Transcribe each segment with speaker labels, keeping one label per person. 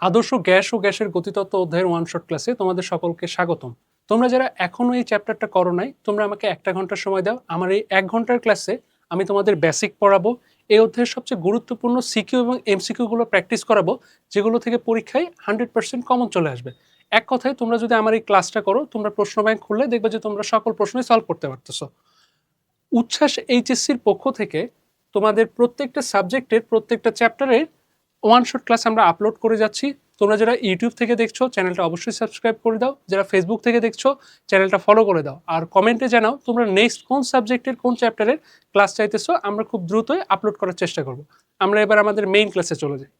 Speaker 1: আদর্শ গ্যাস ও গ্যাসের গতিতত্ত্ব অধ্যায়ের ওয়ান শট ক্লাসে তোমাদের সকলকে স্বাগতম। তোমরা যারা এখনো এই চ্যাপ্টারটা করো নাই, তোমরা আমাকে 1 ঘন্টার সময় দাও। আমার এই 1 ঘন্টার ক্লাসে আমি তোমাদের বেসিক পড়াবো, এই অধ্যায়ের সবচেয়ে গুরুত্বপূর্ণ সিকিউ এবং এমসিকিউ গুলো প্র্যাকটিস করাবো, যেগুলো থেকে পরীক্ষায় 100% কমন চলে আসবে। এক কথায় তোমরা যদি আমার এই ক্লাসটা করো, তোমরা প্রশ্ন ব্যাংক খুললে দেখবে যে তোমরা সকল প্রশ্নই সলভ করতে পারতেছো। উচ্ছ্বাস এইচএসসির পক্ষ থেকে তোমাদের প্রত্যেকটা সাবজেক্টের প্রত্যেকটা চ্যাপ্টারের ওয়ান শট ক্লাস আমরা আপলোড করে যাচ্ছি। তোমরা যারা ইউটিউব থেকে দেখছো চ্যানেলটা অবশ্যই সাবস্ক্রাইব করে দাও, যারা ফেসবুক থেকে দেখছো চ্যানেলটা ফলো করে দাও, আর কমেন্টে জানাও তোমরা নেক্সট কোন সাবজেক্টের কোন চ্যাপ্টারের ক্লাস চাইতেছো। আমরা খুব দ্রুতই আপলোড করার চেষ্টা করব। আমরা এবার আমাদের মেইন ক্লাসে চলে যাই।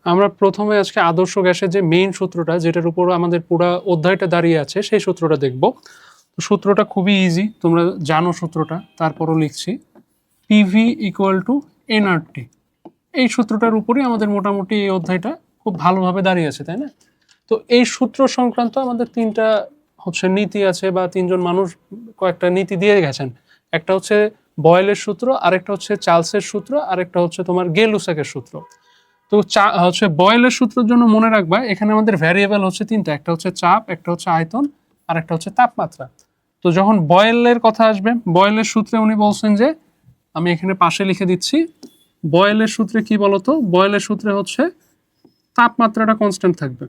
Speaker 1: আমরা প্রথমে আজকে আদর্শ গ্যাসের যে মেইন সূত্রটা, যেটার উপর আমাদের পুরো অধ্যায়টা দাঁড়িয়ে আছে, সেই সূত্রটা দেখব। সূত্রটা খুবই ইজি, তোমরা জানো সূত্রটা, তারপরও লিখছি। পিভি ইকুয়াল টু এনআরটি, এই সূত্রটার উপরই আমাদের মোটামুটি এই অধ্যায়টা খুব ভালোভাবে দাঁড়িয়ে আছে, তাই না? তো এই সূত্র সংক্রান্ত আমাদের তিনটা নীতি আছে, বা তিনজন মানুষ কয়েকটা নীতি দিয়ে গেছেন। একটা হচ্ছে বয়েলের সূত্র, আরেকটা হচ্ছে চার্লসের সূত্র, আরেকটা হচ্ছে তোমার গে-লুসাকের সূত্র। তো বয়েলের সূত্রের জন্য মনে রাখবা, এখানে আমাদের ভ্যারিয়েবল হচ্ছে তিনটা, একটা হচ্ছে চাপ, একটা হচ্ছে আয়তন, আর একটা হচ্ছে তাপমাত্রা। তো যখন বয়েলের কথা আসবে, বয়েলের সূত্রে উনি বলছেন যে, আমি এখানে পাশে লিখে দিচ্ছি, বয়েলের সূত্রে কি বলতো? বয়েলের সূত্রে হচ্ছে তাপমাত্রাটা কনস্ট্যান্ট থাকবে।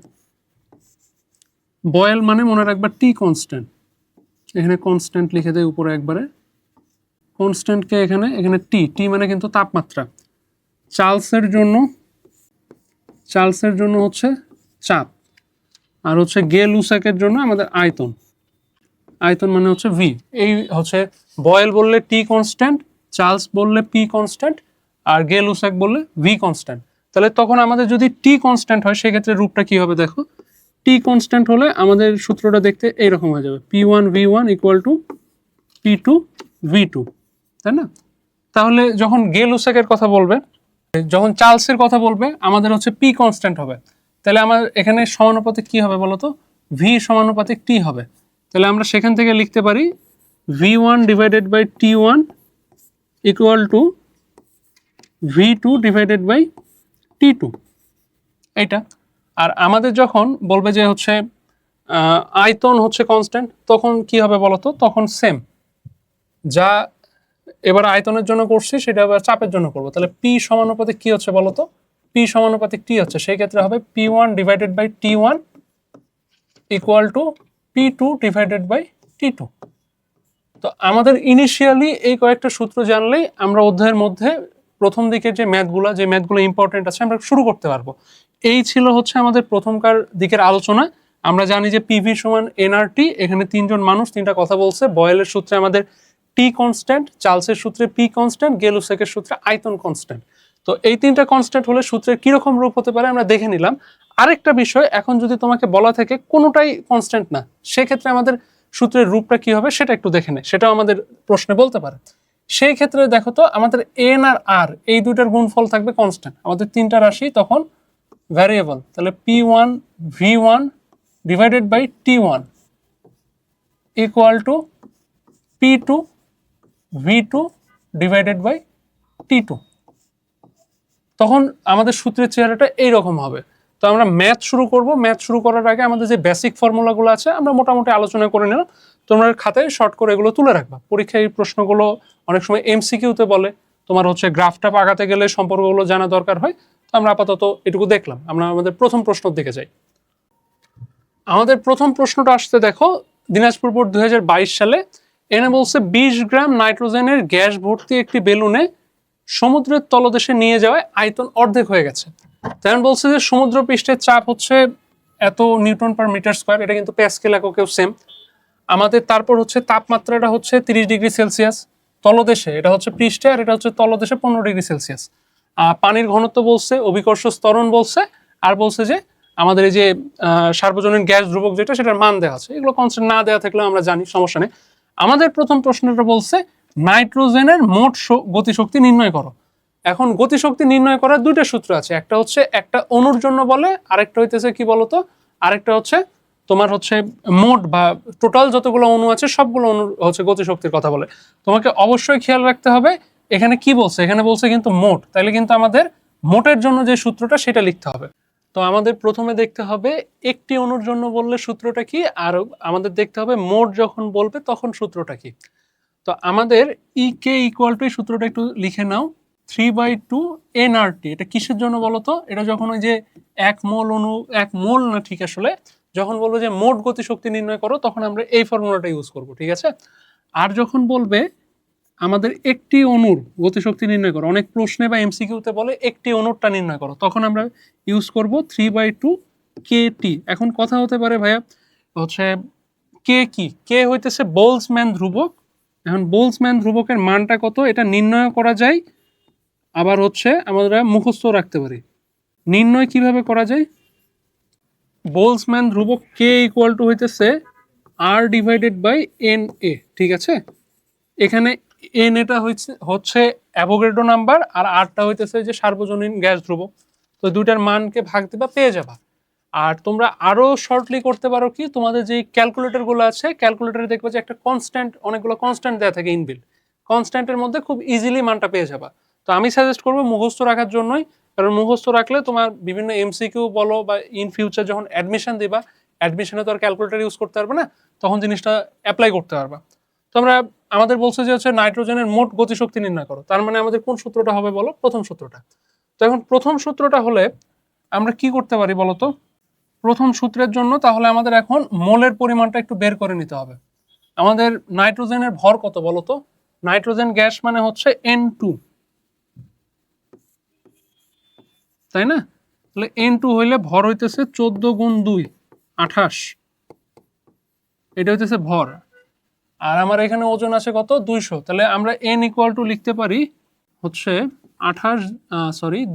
Speaker 1: বয়েল মানে মনে রাখবা টি কনস্ট্যান্ট, এখানে কনস্ট্যান্ট লিখে দেয় উপরে একবারে। কনস্ট্যান্টকে এখানে টি, টি মানে কিন্তু তাপমাত্রা। চার্লসের জন্য হচ্ছে চাপ, আর হচ্ছে গে-লুসাকের জন্য আমাদের আয়তন। আয়তন মানে হচ্ছে ভি। এই হচ্ছে বয়েল বললে টি কনস্ট্যান্ট, চার্লস বললে পি কনস্ট্যান্ট, আর গে-লুসাক বললে ভি কনস্ট্যান্ট। তাহলে তখন আমাদের যদি টি কনস্ট্যান্ট হয়, সেক্ষেত্রে রূপটা কি হবে দেখো। টি কনস্ট্যান্ট হলে আমাদের সূত্রটা দেখতে এইরকম হয়ে যাবে, P1 V1 equal to P2 V2, তাই না? তাহলে যখন গে-লুসাকের কথা বলবে, যখন চার্লসের কথা বলবে, আমাদের হচ্ছে পি কনস্ট্যান্ট হবে। তাহলে আমার এখানে সমানুপাতিক কি হবে বলতো? ভি সমানুপাতিক টি হবে। তাহলে আমরা সেখান থেকে লিখতে পারি V1 divided by T1 equal to V2 divided by T2, এইটা। আর আমাদের যখন বলবে যে হচ্ছে আয়তন হচ্ছে কনস্ট্যান্ট, তখন কি হবে বলতো? তখন সেম, যা এবার আয়তনের জন্য করছি সেটা আবার চাপের জন্য করবো। তাহলে পি সমানুপাতিক কি হচ্ছে বলতো? পি সমানুপাতিক টি হচ্ছে, সেই ক্ষেত্রে হবে P1 divided by T1 equal to P2 divided by T2। তো আমাদের ইনিশিয়ালি এই কয়েকটা সূত্র জানলেই আমরা অধ্যায়ের মধ্যে প্রথম দিকের যে ম্যাথগুলো ইম্পর্টেন্ট আছে আমরা শুরু করতে পারবো। এই ছিল হচ্ছে আমাদের প্রথমকার দিকের আলোচনা। আমরা জানি যে পিভি সমান এনআরটি, এখানে তিনজন মানুষ তিনটা কথা বলছে। বয়েলের সূত্রে আমাদের টি কনস্ট্যান্ট, চার্লসের সূত্রে পি কনস্ট্যান্ট, গে-লুসাকের সূত্রে আয়তন কনস্ট্যান্ট। তো এই তিনটা কনস্ট্যান্ট হলে সূত্রের কিরকম রূপ হতে পারে আমরা দেখে নিলাম। আরেকটা বিষয়, এখন যদি তোমাকে বলা থাকে কোনোটাই কনস্ট্যান্ট না, সেক্ষেত্রে আমাদের সূত্রের রূপটা কি হবে সেটা একটু দেখে নেয়, সেটাও আমাদের প্রশ্নে বলতে পারে। সেই ক্ষেত্রে দেখো তো, আমাদের এন আর আর এই দুইটার গুণফল থাকবে কনস্ট্যান্ট, আমাদের তিনটা রাশি তখন ভ্যারিয়েবল। তাহলে P1 V1 divided by T1 equal to P2 V2 divided by T2। তখন আমাদের সূত্রের চেহারাটা এইরকম হবে। তো আমরা ম্যাথ শুরু করব। ম্যাথ শুরু করার আগে আমাদের যে বেসিক ফর্মুলাগুলো আছে আমরা মোটামুটি আলোচনা করে নিলাম। তোমরা খাতায় শর্ট করে এগুলো তুলে রাখবা। পরীক্ষায় এই প্রশ্নগুলো অনেক সময় এমসিকিউতে বলে, তোমার হচ্ছে গ্রাফটা আগাতে গেলে সম্পর্কগুলো জানা দরকার হয়। তো আমরা আপাতত এটুকু দেখলাম। আমরা আমাদের প্রথম প্রশ্নের দিকে যাই। আমাদের প্রথম প্রশ্নটা আসতে দেখো, দিনাজপুর বোর্ড 2022 সালে। এনে বলছে 20 গ্রাম নাইট্রোজেনের গ্যাস ভর্তি একটি বেলুনে সমুদ্রের তলদেশে নিয়ে যাওয়ায় আয়তন অর্ধেক হয়ে গেছে। তেমন বলছে যে সমুদ্র পৃষ্ঠের চাপ হচ্ছে এত নিউটন পার মিটার স্কোয়ার, এটা কিন্তু প্যাসকেল এককেও সেম। আমাদের তারপর হচ্ছে তাপমাত্রাটা হচ্ছে 30 ডিগ্রি সেলসিয়াস তলদেশে, এটা হচ্ছে পৃষ্ঠে, আর এটা হচ্ছে তলদেশে 15 ডিগ্রি সেলসিয়াস। পানির ঘনত্ব বলছে, অভিকর্ষ ত্বরণ বলছে, আর বলছে যে আমাদের এই যে সার্বজনীন গ্যাস ধ্রুবক যেটা, সেটার মান দেওয়া আছে। এগুলো কনস্ট্যান্ট না দেওয়া থাকলেও আমরা জানি, সমস্যা নেই। আমাদের প্রথম প্রশ্নটা বলছে নাইট্রোজেনের মোট গতিশক্তি নির্ণয় করো। এখন গতিশক্তি নির্ণয় করার দুইটা সূত্র আছে, একটা হচ্ছে একটা অণুর জন্য বলে, আরেকটা হইতেছে কি বলতো, আরেকটা হচ্ছে তোমার হচ্ছে মোট বা টোটাল যতগুলো অণু আছে সবগুলো অণুর হচ্ছে গতিশক্তির কথা বলে। তোমাকে অবশ্যই খেয়াল রাখতে হবে এখানে কি বলছে, এখানে বলছে কিন্তু মোট, তাইলে কিন্তু আমাদের মোটের জন্য যে সূত্রটা সেটা লিখতে হবে। তো আমাদের প্রথমে দেখতে হবে একটি অণুর জন্য বললে সূত্রটা কি, আর আমাদের দেখতে হবে মোট যখন বলবে তখন সূত্রটা কি। তো আমাদের কে ইকুয়াল টু, এই সূত্রটা একটু লিখে নাও, 3/2 nRT। এটা কিসের জন্য বলো তো? এটা যখন ওই যে 1 মোল অণু, 1 মোল না ঠিক আসলে, যখন বলবো যে মোট গতিশক্তি নির্ণয় করো তখন আমরা এই ফর্মুলাটা ইউজ করব, ঠিক আছে? আর যখন বলবে আমাদের একটি অণুর গতিশক্তি নির্ণয় করো, অনেক প্রশ্নে বা এমসিকিউতে বলে একটি অণুরটা নির্ণয় করো, তখন আমরা ইউজ করব 3/2 KT। এখন কথা হতে পারে ভাইয়া হচ্ছে কে কি, কে হইতেছে বোলসম্যান ধ্রুবক। এখন বোলসম্যান ধ্রুবকের মানটা কত এটা নির্ণয় করা যায়, আবার হচ্ছে আমরা মুখস্থ রাখতে পারি। নির্ণয় কিভাবে করা যায়? বোলসম্যান ধ্রুবক কে ইকুয়াল টু হইতেছে R/N/A, ঠিক আছে? এখানে এন এটা হচ্ছে অ্যাভোগাড্রো নাম্বার, আর আরটা হইতেছে যে সার্বজনীন গ্যাস ধ্রুবক। তো দুইটার মানকে ভাগ দিবা, পেয়ে যাবা। আর তোমরা আরো শর্টলি করতে পারো কি, তোমাদের যে ক্যালকুলেটরগুলো আছে, ক্যালকুলেটরে দেখবে যে একটা কনস্ট্যান্ট, অনেকগুলো কনস্ট্যান্ট দেওয়া থাকে ইনবিল্ট, কনস্ট্যান্টের মধ্যে খুব ইজিলি মানটা পেয়ে যাবা। তো আমি সাজেস্ট করবো মুখস্থ রাখার জন্যই, কারণ মুখস্থ রাখলে তোমার বিভিন্ন এমসিকিউ বলো বা ইন ফিউচার যখন অ্যাডমিশন দিবা, অ্যাডমিশনে তো আর ক্যালকুলেটর ইউজ করতে পারবে না, তখন জিনিসটা অ্যাপ্লাই করতে পারবা। তো আমরা, আমাদের বলছে যে হচ্ছে নাইট্রোজেনের মোট গতিশক্তি নির্ণয় করো, তার মানে আমাদের কোন সূত্রটা হবে বলো? প্রথম সূত্রটা। তো এখন প্রথম সূত্রটা হলে আমরা কি করতে পারি বলো তো? প্রথম সূত্রের জন্য তাহলে আমাদের এখন মোলের পরিমাণটা একটু বের করে নিতে হবে। আমাদের নাইট্রোজেনের ভর কত বলো তো? নাইট্রোজেন গ্যাস মানে হচ্ছে N2, তাই না? তাহলে N2 হইলে ভর হইতেছে 14 গুণ 2 28, এটা হইতেছে ভর। আর আমার এখানে ওজন আছে কত? 200। তাহলে আমরা N ইকুয়াল টু লিখতে পারি হচ্ছে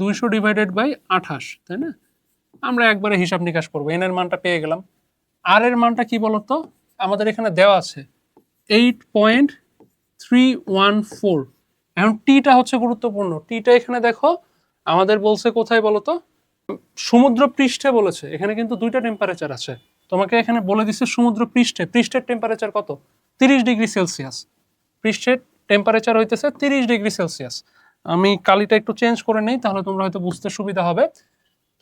Speaker 1: 200 ডিভাইডেড বাই 28, তাই না? আমরা একবারে হিসাব নিকাশ করবো, এন এর মানটা পেয়ে গেলাম। আর এর মানটা কি বলতো? আমাদের এখানে দেওয়া আছে 8.314। এখন টিটা হচ্ছে গুরুত্বপূর্ণ। টিটা এখানে দেখো আমাদের বলছে কোথায় বলতো? সমুদ্র পৃষ্ঠে বলেছে। এখানে কিন্তু দুইটা টেম্পারেচার আছে, তোমাকে এখানে বলে দিচ্ছে সমুদ্র পৃষ্ঠে, পৃষ্ঠের টেম্পারেচার কত? 30°C। পৃষ্ঠের টেম্পারেচার হইতেছে 30°C। আমি কালিটা একটু চেঞ্জ করে নেই, তাহলে তোমরা হয়তো বুঝতে সুবিধা হবে।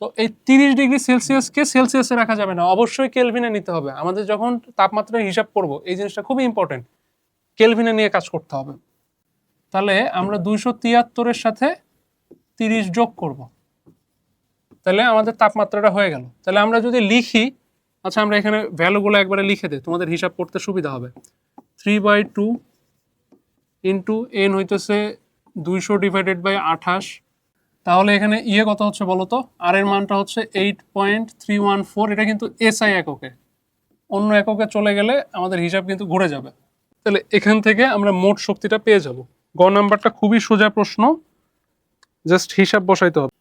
Speaker 1: তো এই 30°C সেলসিয়াসে রাখা যাবে না, অবশ্যই কেলভিনে নিতে হবে। আমাদের যখন তাপমাত্রার হিসাব করব, এই জিনিসটা খুবই ইম্পর্টেন্ট, কেলভিনে নিয়ে কাজ করতে হবে। তাহলে আমরা 273-এর সাথে 30 যোগ করব, তাহলে আমাদের তাপমাত্রাটা হয়ে গেল। তাহলে আমরা যদি লিখি, আচ্ছা আমরা এখানে ভ্যালুগুলো একবারে লিখে দিই, তোমাদের হিসাব করতে সুবিধা হবে। 3/2 ইন্টু এন হইতেছে 200 ডিভাইডেড বাই 28। তাহলে এখানে কত হচ্ছে বলো তো? আর এর মানটা হচ্ছে 8.314। এটা কিন্তু এসআই এককে, অন্য এককে চলে গেলে আমাদের হিসাব কিন্তু ঘুরে যাবে। তাহলে এখান থেকে আমরা মোট শক্তিটা পেয়ে যাব। গ নাম্বারটা খুবই সোজা প্রশ্ন, জাস্ট হিসাব বসাইতে হবে।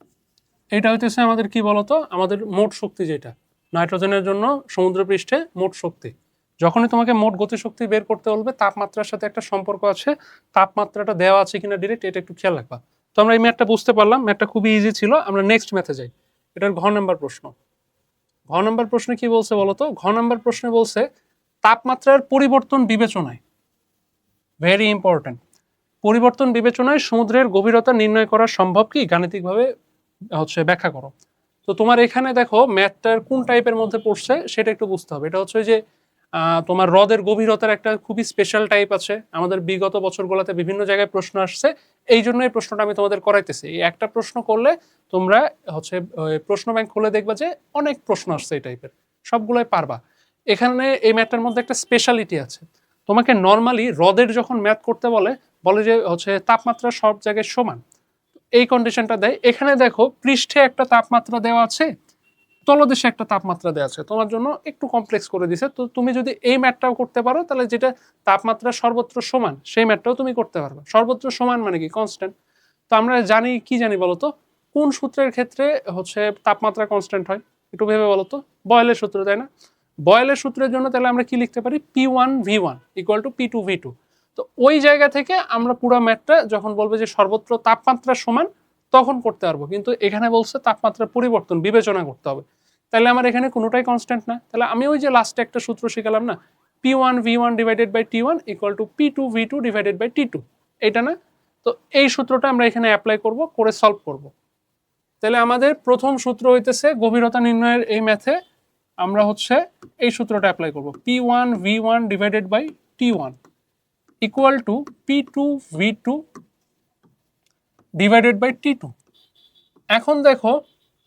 Speaker 1: এটা হইতেছে আমাদের কি বলতো? আমাদের মোট শক্তি, যেটা নাইট্রোজেনের জন্য সমুদ্রপৃষ্ঠে মোট শক্তি। যখনই তোমাকে মোট গতিশক্তি বের করতে বলবে, তাপমাত্রার সাথে একটা সম্পর্ক আছে, তাপমাত্রাটা দেওয়া আছে কিনা ডিরেক্ট, এটা একটু খেয়াল রাখবা। তো আমরা এই ম্যাথটা বুঝতে পারলাম, ম্যাথটা খুবই ইজি ছিল। আমরা নেক্সট ম্যাথে যাই। এটার ঘ নাম্বার প্রশ্ন। ঘ নাম্বার প্রশ্নে কি বলছে বলতো? ঘ নাম্বার প্রশ্নে বলছে তাপমাত্রার পরিবর্তন বিবেচনায়, ভেরি ইম্পর্টেন্ট, পরিবর্তন বিবেচনায় সমুদ্রের গভীরতা নির্ণয় করা সম্ভব কি, গাণিতিকভাবে হচ্ছে ব্যাখ্যা করো। তো তোমার এখানে দেখো ম্যাথটার কোন টাইপের মধ্যে পড়ছে সেটা একটু বুঝতে হবে। এটা হচ্ছে যে তোমার হ্রদের গভীরতার একটা খুবই স্পেশাল টাইপ আছে, আমাদের বিগত বছরগুলোতে বিভিন্ন জায়গায় প্রশ্ন আসছে, এই জন্য এই প্রশ্নটা আমি তোমাদের করাইতেছি। এই একটা প্রশ্ন করলে তোমরা হচ্ছে প্রশ্ন ব্যাংক খুলে দেখবা যে অনেক প্রশ্ন আসছে এই টাইপের, সবগুলোই পারবা। এখানে এই ম্যাথটার মধ্যে একটা স্পেশালিটি আছে। তোমাকে নর্মালি হ্রদের যখন ম্যাথ করতে বলে, বলে যে হচ্ছে তাপমাত্রা সব জায়গায় সমান, এই কন্ডিশনটা দেয়। এখানে দেখো পৃষ্ঠে একটা তাপমাত্রা দেওয়া আছে, তলদেশে একটা তাপমাত্রা দেওয়া আছে, তোমার জন্য একটু কমপ্লেক্স করে দিছে। তো তুমি যদি এই ম্যাথটাও করতে পারো, তাহলে যেটা তাপমাত্রা সর্বত্র সমান সেই ম্যাথটাও তুমি করতে পারবে। সর্বত্র সমান মানে কি? কনস্ট্যান্ট। তো আমরা জানি কি, জানি বলতো? কোন সূত্রের ক্ষেত্রে হচ্ছে তাপমাত্রা কনস্ট্যান্ট হয়? একটু ভেবে বলতো। বয়েলের সূত্র, তাই না? বয়েলের সূত্রের জন্য তাহলে আমরা কি লিখতে পারি? P1V1 equal to P2V2। তো ওই জায়গা থেকে আমরা পুরো ম্যাথটা যখন বলবে যে সর্বত্র তাপমাত্রা সমান, তখন করতে পারবো। কিন্তু এখানে বলছে তাপমাত্রার পরিবর্তন বিবেচনা করতে হবে, তাহলে আমার এখানে কোনোটাই কনস্ট্যান্ট না। তাহলে আমি ওই যে লাস্টে একটা সূত্র শিখালাম না, P1V1 divided by T1 equal to P2V2 divided by T2, এটা না? তো এই সূত্রটা আমরা এখানে অ্যাপ্লাই করব, করে সলভ করব। তাহলে আমাদের প্রথম সূত্র হইতেছে গভীরতা নির্ণয়ের এই ম্যাথে আমরা হচ্ছে এই সূত্রটা অ্যাপ্লাই করব, P1 V1 divided by T1 equal to P2 V2 divided by T2। এখন দেখো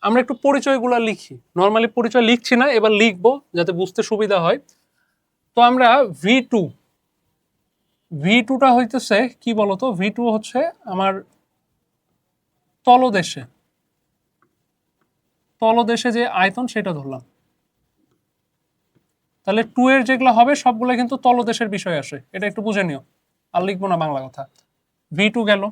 Speaker 1: আমরা একটু পরিচয়গুলো লিখি, নর্মালি পরিচয় লিখছি না, এবার লিখবো যাতে বুঝতে সুবিধা হয়। তো আমরা V2টা হইতেছে কি বলতো, V2 হচ্ছে আমার তলদেশে যে আয়তন সেটা ধরলাম। তাহলে 2 এর যেগুলো হবে সবগুলো কিন্তু তলদেশের বিষয় আসে, এটা একটু বুঝে নিও, আর লিখবো না বাংলা কথা। V2 গেল,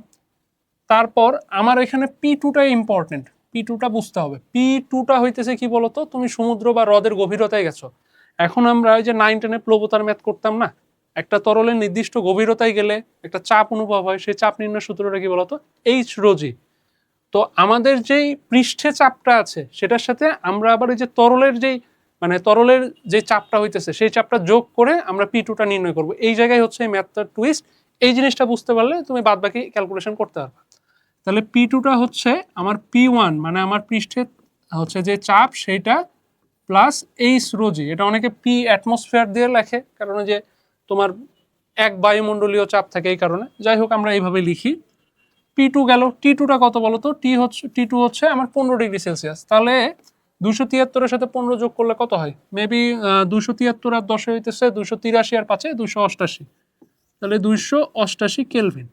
Speaker 1: তারপর আমার এখানে P2টা ইম্পর্টেন্ট, P2টা বুঝতে হবে। P2টা হইতেছে কি বলতো, তুমি সমুদ্র বা হ্রদের গভীরতায় গেছো। এখন আমরা ওই যে 9-10 প্লবতার ম্যাথ করতাম না, একটা তরলের নির্দিষ্ট গভীরতায় গেলে একটা চাপ অনুভব হয়, সেই চাপ নির্ণয় সূত্রটা কি বলতো, এইচ রোজি। তো আমাদের যেই পৃষ্ঠে চাপটা আছে সেটার সাথে আমরা আবার এই যে তরলের যে চাপটা হইতেছে সেই চাপটা যোগ করে আমরা P2টা নির্ণয় করব। এই জায়গায় হচ্ছে এই ম্যাথটার টুইস্ট। এই জিনিসটা বুঝতে পারলে তুমি বাদবাকি ক্যালকুলেশন করতে পারবে। তাহলে P2টা হচ্ছে আমার P1 মানে আমার পৃষ্ঠে হচ্ছে যে চাপ সেইটা প্লাস এইচ রোজি। এটা অনেকে পি অ্যাটমসফিয়ার দিয়ে লেখে, কারণ যে তোমার এক বায়ুমণ্ডলীয় চাপ থাকে এই কারণে। যাই হোক আমরা এইভাবে লিখি। P2 গেল, T2টা কত বলো তো, T2 হচ্ছে আমার 15 ডিগ্রি সেলসিয়াস। তাহলে 273-এর সাথে 15 যোগ করলে কত হয়, মেবি 273 আর 10 হইতেছে 283 আর 5-এ 288, তাহলে 288 কেলভিন।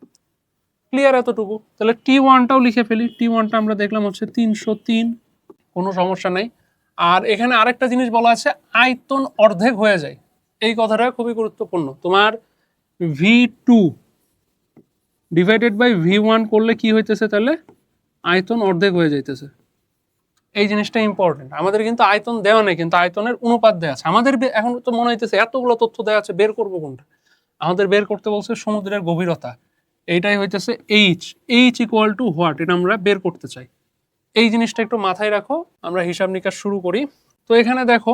Speaker 1: ক্লিয়ার এতটুকু? তাহলে T1টাও লিখে ফেলি। T1টা আমরা দেখলাম হচ্ছে 303, কোনো সমস্যা নাই। আর এখানে আরেকটা জিনিস বলা আছে, আয়তন অর্ধেক হয়ে যায়। এই কথাটা খুবই গুরুত্বপূর্ণ। তোমার V2 ডিভাইডেড বাই V1 করলে কি হইতেছে, তাহলে আয়তন অর্ধেক হয়ে যাইতেছে। এই জিনিসটা ইম্পর্টেন্ট। আমাদের কিন্তু আয়তন দেওয়া নেই, কিন্তু আয়তনের অনুপাত দেওয়া আছে। আমাদের এখন তো মনে হইতেছে এতগুলো তথ্য দেওয়া আছে, বের করবো কোনটা? আমাদের বের করতে বলছে সমুদ্রের গভীরতা, এইটাই হইতেছে এইচ ইকুয়াল টু হোয়াট, এটা আমরা বের করতে চাই। এই জিনিসটা একটু মাথায় রাখো। আমরা হিসাব নিকাশ শুরু করি। তো এখানে দেখো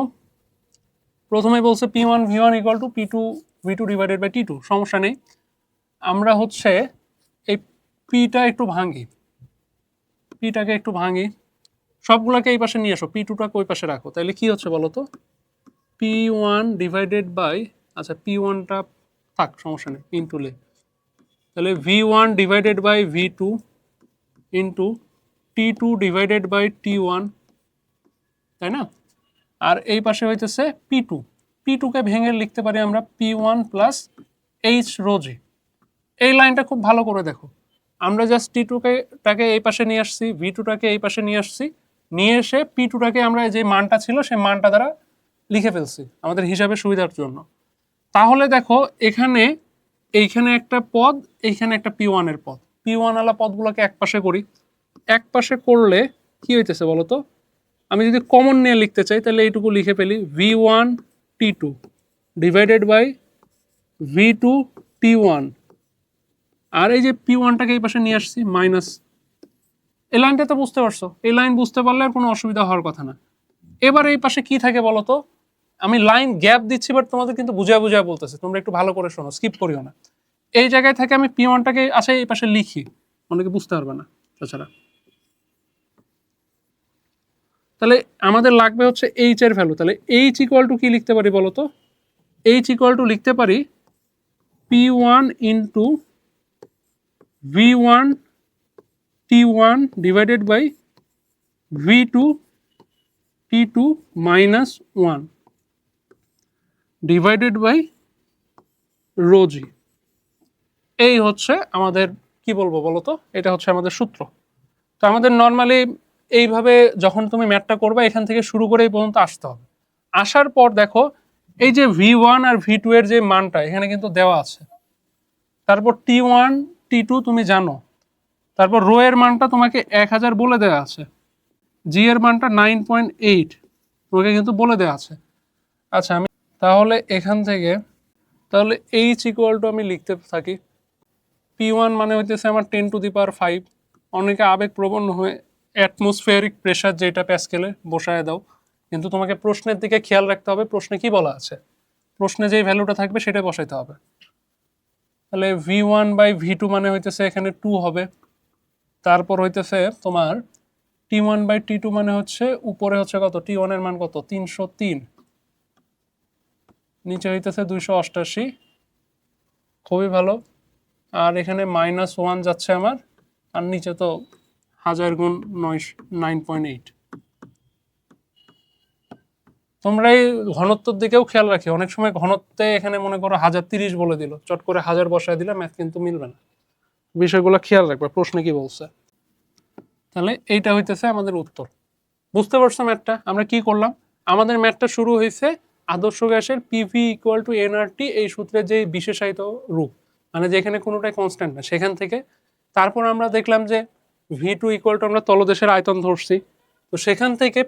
Speaker 1: প্রথমে বলছে P1 V1 equal to P2 V2 divided by T2, সমস্যা নেই। আমরা হচ্ছে এই পিটা একটু ভাঙি, সবগুলোকে এই পাশে নিয়ে আসো, P2টাকে ওই পাশে রাখো। তাহলে কি হচ্ছে বলো তো, P1 ডিভাইডেড বাই, আচ্ছা P1টা থাক, সমস্যা নেই, পিন তুলে। তাহলে V1 divided by V2 into T2 divided by T1, তাই না? আর এই পাশে হইতেছে P2কে ভেঙে লিখতে পারি আমরা P1 প্লাস এইচ রোজি। এই লাইনটা খুব ভালো করে দেখো, আমরা জাস্ট T2টাকে এই পাশে নিয়ে আসছি, V2টাকে এই পাশে নিয়ে আসছি, নিয়ে এসে P2টাকে আমরা যে মানটা ছিল সেই মানটা দ্বারা লিখে ফেলছি আমাদের হিসাবে সুবিধার জন্য। তাহলে দেখো এইখানে একটা পদ, এইখানে একটা P1 এর পদ, P1 ওয়ালা পদগুলোকে এক পাশে করি। এক পাশে করলে কি হইতেছে বলো তো, আমি যদি কমন নিয়ে লিখতে চাই তাহলে এইটুকু লিখে ফেলি, V1 T2 divided by V2 T1। আর এই যে P1টাকে এই পাশে নিয়ে আসছি মাইনাস। এই লাইনটা তো বুঝতে পারছো, এই লাইন বুঝতে পারলে আর কোনো অসুবিধা হওয়ার কথা না। এবার এই পাশে কি থাকে বলো তো, আমি লাইন গ্যাপ দিচ্ছি বাট তোমাদের কিন্তু বুঝায় বলতেছে, তোমরা একটু ভালো করে শোনো, স্কিপ করিও না। এই জায়গায় থেকে আমি P1টাকে আসে এই পাশে লিখি, অনেকে বুঝতে পারবে না তাছাড়া। তাহলে আমাদের লাগবে হচ্ছে এইচ এর ভ্যালু। তাহলে এইচ ইকুয়াল টু কি লিখতে পারি বলো তো, এইচ ইকুয়াল টু লিখতে পারি P1 into V1 T1 divided by V2 T2 minus 1 divided by রোজি। এই হচ্ছে আমাদের কি বলবো বলতো, এটা হচ্ছে আমাদের সূত্র। তো আমাদের নর্মালি এইভাবে যখন তুমি ম্যাথটা করবে এখান থেকে শুরু করে এই পর্যন্ত আসতে হবে। আসার পর দেখো এই যে V1 আর V2 এর যে মানটা এখানে কিন্তু দেওয়া আছে, তারপর T1 T2 তুমি জানো, তারপর রো এর মানটা তোমাকে 1000 বলে দেওয়া আছে, জি এর মানটা 9.8 তোমাকে কিন্তু বলে দেওয়া আছে। আচ্ছা আমি তাহলে এখান থেকে তাহলে এইচ ইকুয়াল টু আমি লিখতে থাকি, P1 মানে হইতেছে আমার 10⁵। অনেকে আবেগপ্রবণ হয়ে অ্যাটমসফিয়ারিক প্রেশার যেটা প্যাসকেলে বসায় দাও, কিন্তু তোমাকে প্রশ্নের দিকে খেয়াল রাখতে হবে, প্রশ্নে কি বলা আছে, প্রশ্নে যেই ভ্যালুটা থাকবে সেটাই বসাইতে হবে। তাহলে V1 বাই V2 মানে হইতেছে এখানে 2 হবে, তারপর হইতেছে তোমার T1/T2 মানে হচ্ছে উপরে হচ্ছে কত, T1 এর মান কত 303, নিচে হইতেছে 288, খুবই ভালো। আর এখানে -1 যাচ্ছে আমার, আর নিচে তো 1000 গুণ 9.8। তোমরা এই ঘনত্বের দিকেও খেয়াল রাখি, অনেক সময় ঘনত্বে এখানে মনে করো 1030 বলে দিল, চট করে 1000 বসায় দিলে ম্যাথ কিন্তু মিলবে না। বিষয়গুলো খেয়াল রাখবে প্রশ্নে কি বলছে। তাহলে এইটা হইতেছে আমাদের উত্তর। বুঝতে পারছো ম্যাথটা? আমরা কি করলাম, আমাদের ম্যাথটা শুরু হয়েছে আদর্শ গ্যাসের পিভি ইকুয়াল টু এনআরটি এই সূত্রের যে বিশেষায়িত রূপ, মানে যেখানে কোনোটাই কনস্ট্যান্ট না সেখান থেকে। তারপর আমরা দেখলাম যে V2 ইকুয়াল টু আমরা তলদেশের আয়তন ধরছি, তো সেখান থেকে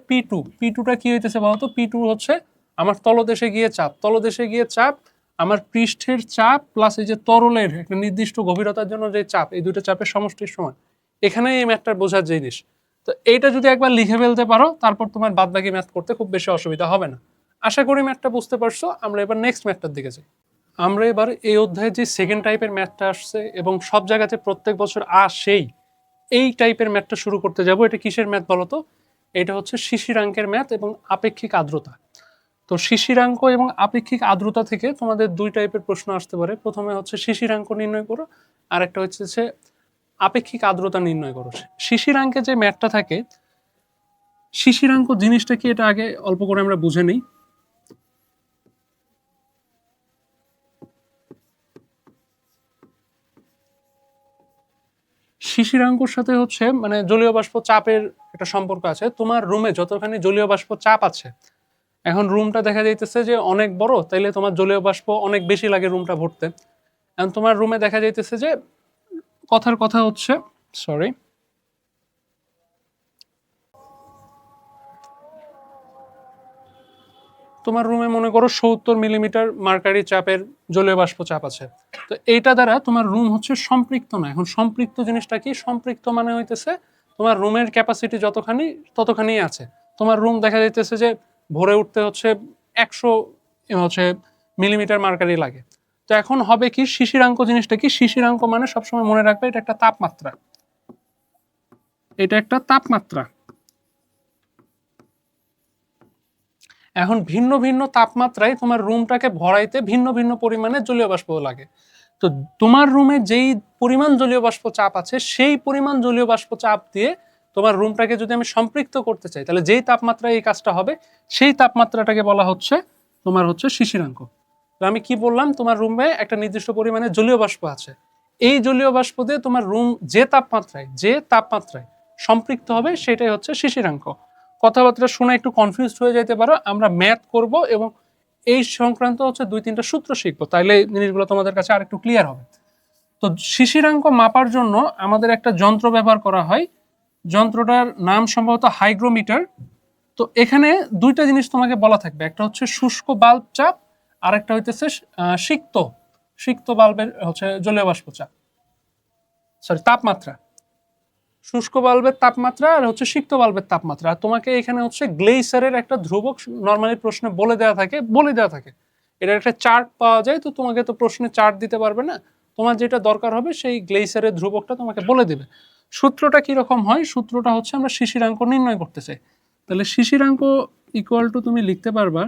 Speaker 1: P2টা কি হইতেছে বলতো, P2 হচ্ছে আমার তলদেশে গিয়ে চাপ, তলদেশে গিয়ে চাপ আমার পৃষ্ঠের চাপ প্লাস এই যে তরলের একটা নির্দিষ্ট গভীরতার জন্য যে চাপ, এই দুটো চাপের সমষ্টির সমান। এখানে এই ম্যাথটা বোঝার জিনিস। তো এইটা যদি একবার লিখে ফেলতে পারো, তারপর তোমার বাদবাকি ম্যাথ করতে খুব বেশি অসুবিধা হবে না। আশা করি ম্যাথটা বুঝতে পারছো। আমরা এবার নেক্সট ম্যাথটার দিকে যাই। আমরা এবার এই অধ্যায়ে যে সেকেন্ড টাইপের ম্যাথটা আসছে এবং সব জায়গাতে প্রত্যেক বছর আসেই, এই টাইপের ম্যাথটা শুরু করতে যাব। এটা কিসের ম্যাথ বলো তো? এটা হচ্ছে শিশিরাঙ্কের ম্যাথ এবং আপেক্ষিক আর্দ্রতা। তো শিশিরাঙ্ক এবং আপেক্ষিক আর্দ্রতা থেকে তোমাদের দুই টাইপের প্রশ্ন আসতে পারে। প্রথমে হচ্ছে শিশিরাঙ্ক নির্ণয় করো, আর একটা হচ্ছে আপেক্ষিক আর্দ্রতা নির্ণয় করো। শিশিরাঙ্কে যে ম্যাথটা থাকে, শিশিরাঙ্ক জিনিসটা কি এটা আগে অল্প করে আমরা বুঝে নিই। শিশিরাঙ্কর সাথে হচ্ছে মানে জলীয় বাষ্প চাপের একটা সম্পর্ক আছে। তোমার রুমে যতখানি জলীয় বাষ্প চাপ আছে, এখন রুমটা দেখা যাইতেছে যে অনেক বড়, তাইলে তোমার জলীয় বাষ্প অনেক বেশি লাগে রুমটা ভরতে। এখন তোমার রুমে দেখা যাইতেছে যে কথার কথা হচ্ছে, সরি, তোমার রুমে মনে করো 70 মিলিমিটার মার্কারি চাপের জলীয় বাষ্প চাপ আছে। তো এইটা দ্বারা তোমার রুম হচ্ছে সম্পৃক্ত না। এখন সম্পৃক্ত জিনিসটা কি? সম্পৃক্ত মানে হইতেছে তোমার রুমের ক্যাপাসিটি যতখানি ততখানি আছে। তোমার রুম দেখা যাইতেছে যে ভরে উঠতে হচ্ছে 100 হচ্ছে মিলিমিটার মার্কারি লাগে। তো এখন হবে কি, শিশিরাঙ্ক জিনিসটা কি? শিশিরাঙ্ক মানে সবসময় মনে রাখবে এটা একটা তাপমাত্রা, এটা একটা তাপমাত্রা। এখন ভিন্ন ভিন্ন তাপমাত্রায় তোমার রুমটাকে ভরাইতে ভিন্ন ভিন্ন পরিমাণে জলীয় বাষ্প লাগে। তো তোমার রুমে যেই পরিমাণ জলীয় বাষ্প চাপ আছে, সেই পরিমাণ জলীয় বাষ্প চাপ দিয়ে তোমার রুমটাকে যদি আমি সম্পৃক্ত করতে চাই, তাহলে যেই তাপমাত্রায় এই কাজটা হবে সেই তাপমাত্রাটাকে বলা হচ্ছে তোমার হচ্ছে শিশিরাঙ্ক। তো আমি কি বললাম, তোমার রুমে একটা নির্দিষ্ট পরিমাণে জলীয় বাষ্প আছে, এই জলীয় বাষ্প দিয়ে তোমার রুম যে তাপমাত্রায় সম্পৃক্ত হবে সেটাই হচ্ছে শিশিরাঙ্ক। কথাবার্তা শুনে একটু কনফিউজড হয়ে যেতে পারো, আমরা ম্যাথ করব এবং এই সংক্রান্ত হচ্ছে 2-3টা সূত্র শিখবো, তাইলে জিনিসগুলো তোমাদের কাছে আরেকটু ক্লিয়ার হবে। তো শিশিরাঙ্ক মাপার জন্য আমাদের একটা যন্ত্র ব্যবহার করা হয়, যন্ত্রটার নাম সম্ভবত হাইগ্রোমিটার। তো এখানে দুইটা জিনিস তোমাকে বলা থাকবে, একটা হচ্ছে শুষ্ক বাল্ব চাপ, আর একটা হইতেছে সিক্ত সিক্ত বাল্বের হচ্ছে জলীয় বাষ্প চাপ, সরি তাপমাত্রা। শুষ্ক বাল্বের তাপমাত্রা আর হচ্ছে সিক্ত বাল্বের তাপমাত্রা। আর তোমাকে এখানে হচ্ছে গ্লেইসারের একটা ধ্রুবক নরমালি প্রশ্নে বলে দেওয়া থাকে, এটার একটা চার্ট পাওয়া যায়। তো তোমাকে তো প্রশ্নে চার্ট দিতে পারবে না, তোমার যেটা দরকার হবে সেই গ্লেইসারের ধ্রুবকটা তোমাকে বলে দেবে। সূত্রটা কিরকম হয়? সূত্রটা হচ্ছে আমরা শিশিরাঙ্ক নির্ণয় করতে চাই, তাহলে শিশিরাঙ্ক ইকুয়াল টু তুমি লিখতে পারবা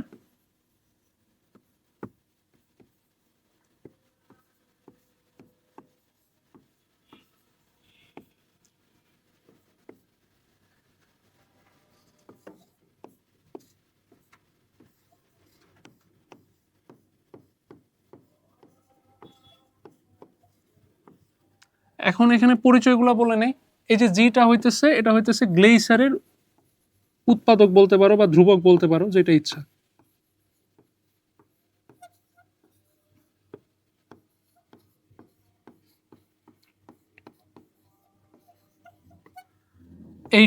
Speaker 1: এখন এখানে পরিচয়গুলো বলে নেই। এই যে জিটা হইতেছে, এটা হইতেছে গ্লেইসারের উৎপাদক বলতে পারো বা ধ্রুবক বলতে পারো, যেটা ইচ্ছা। এই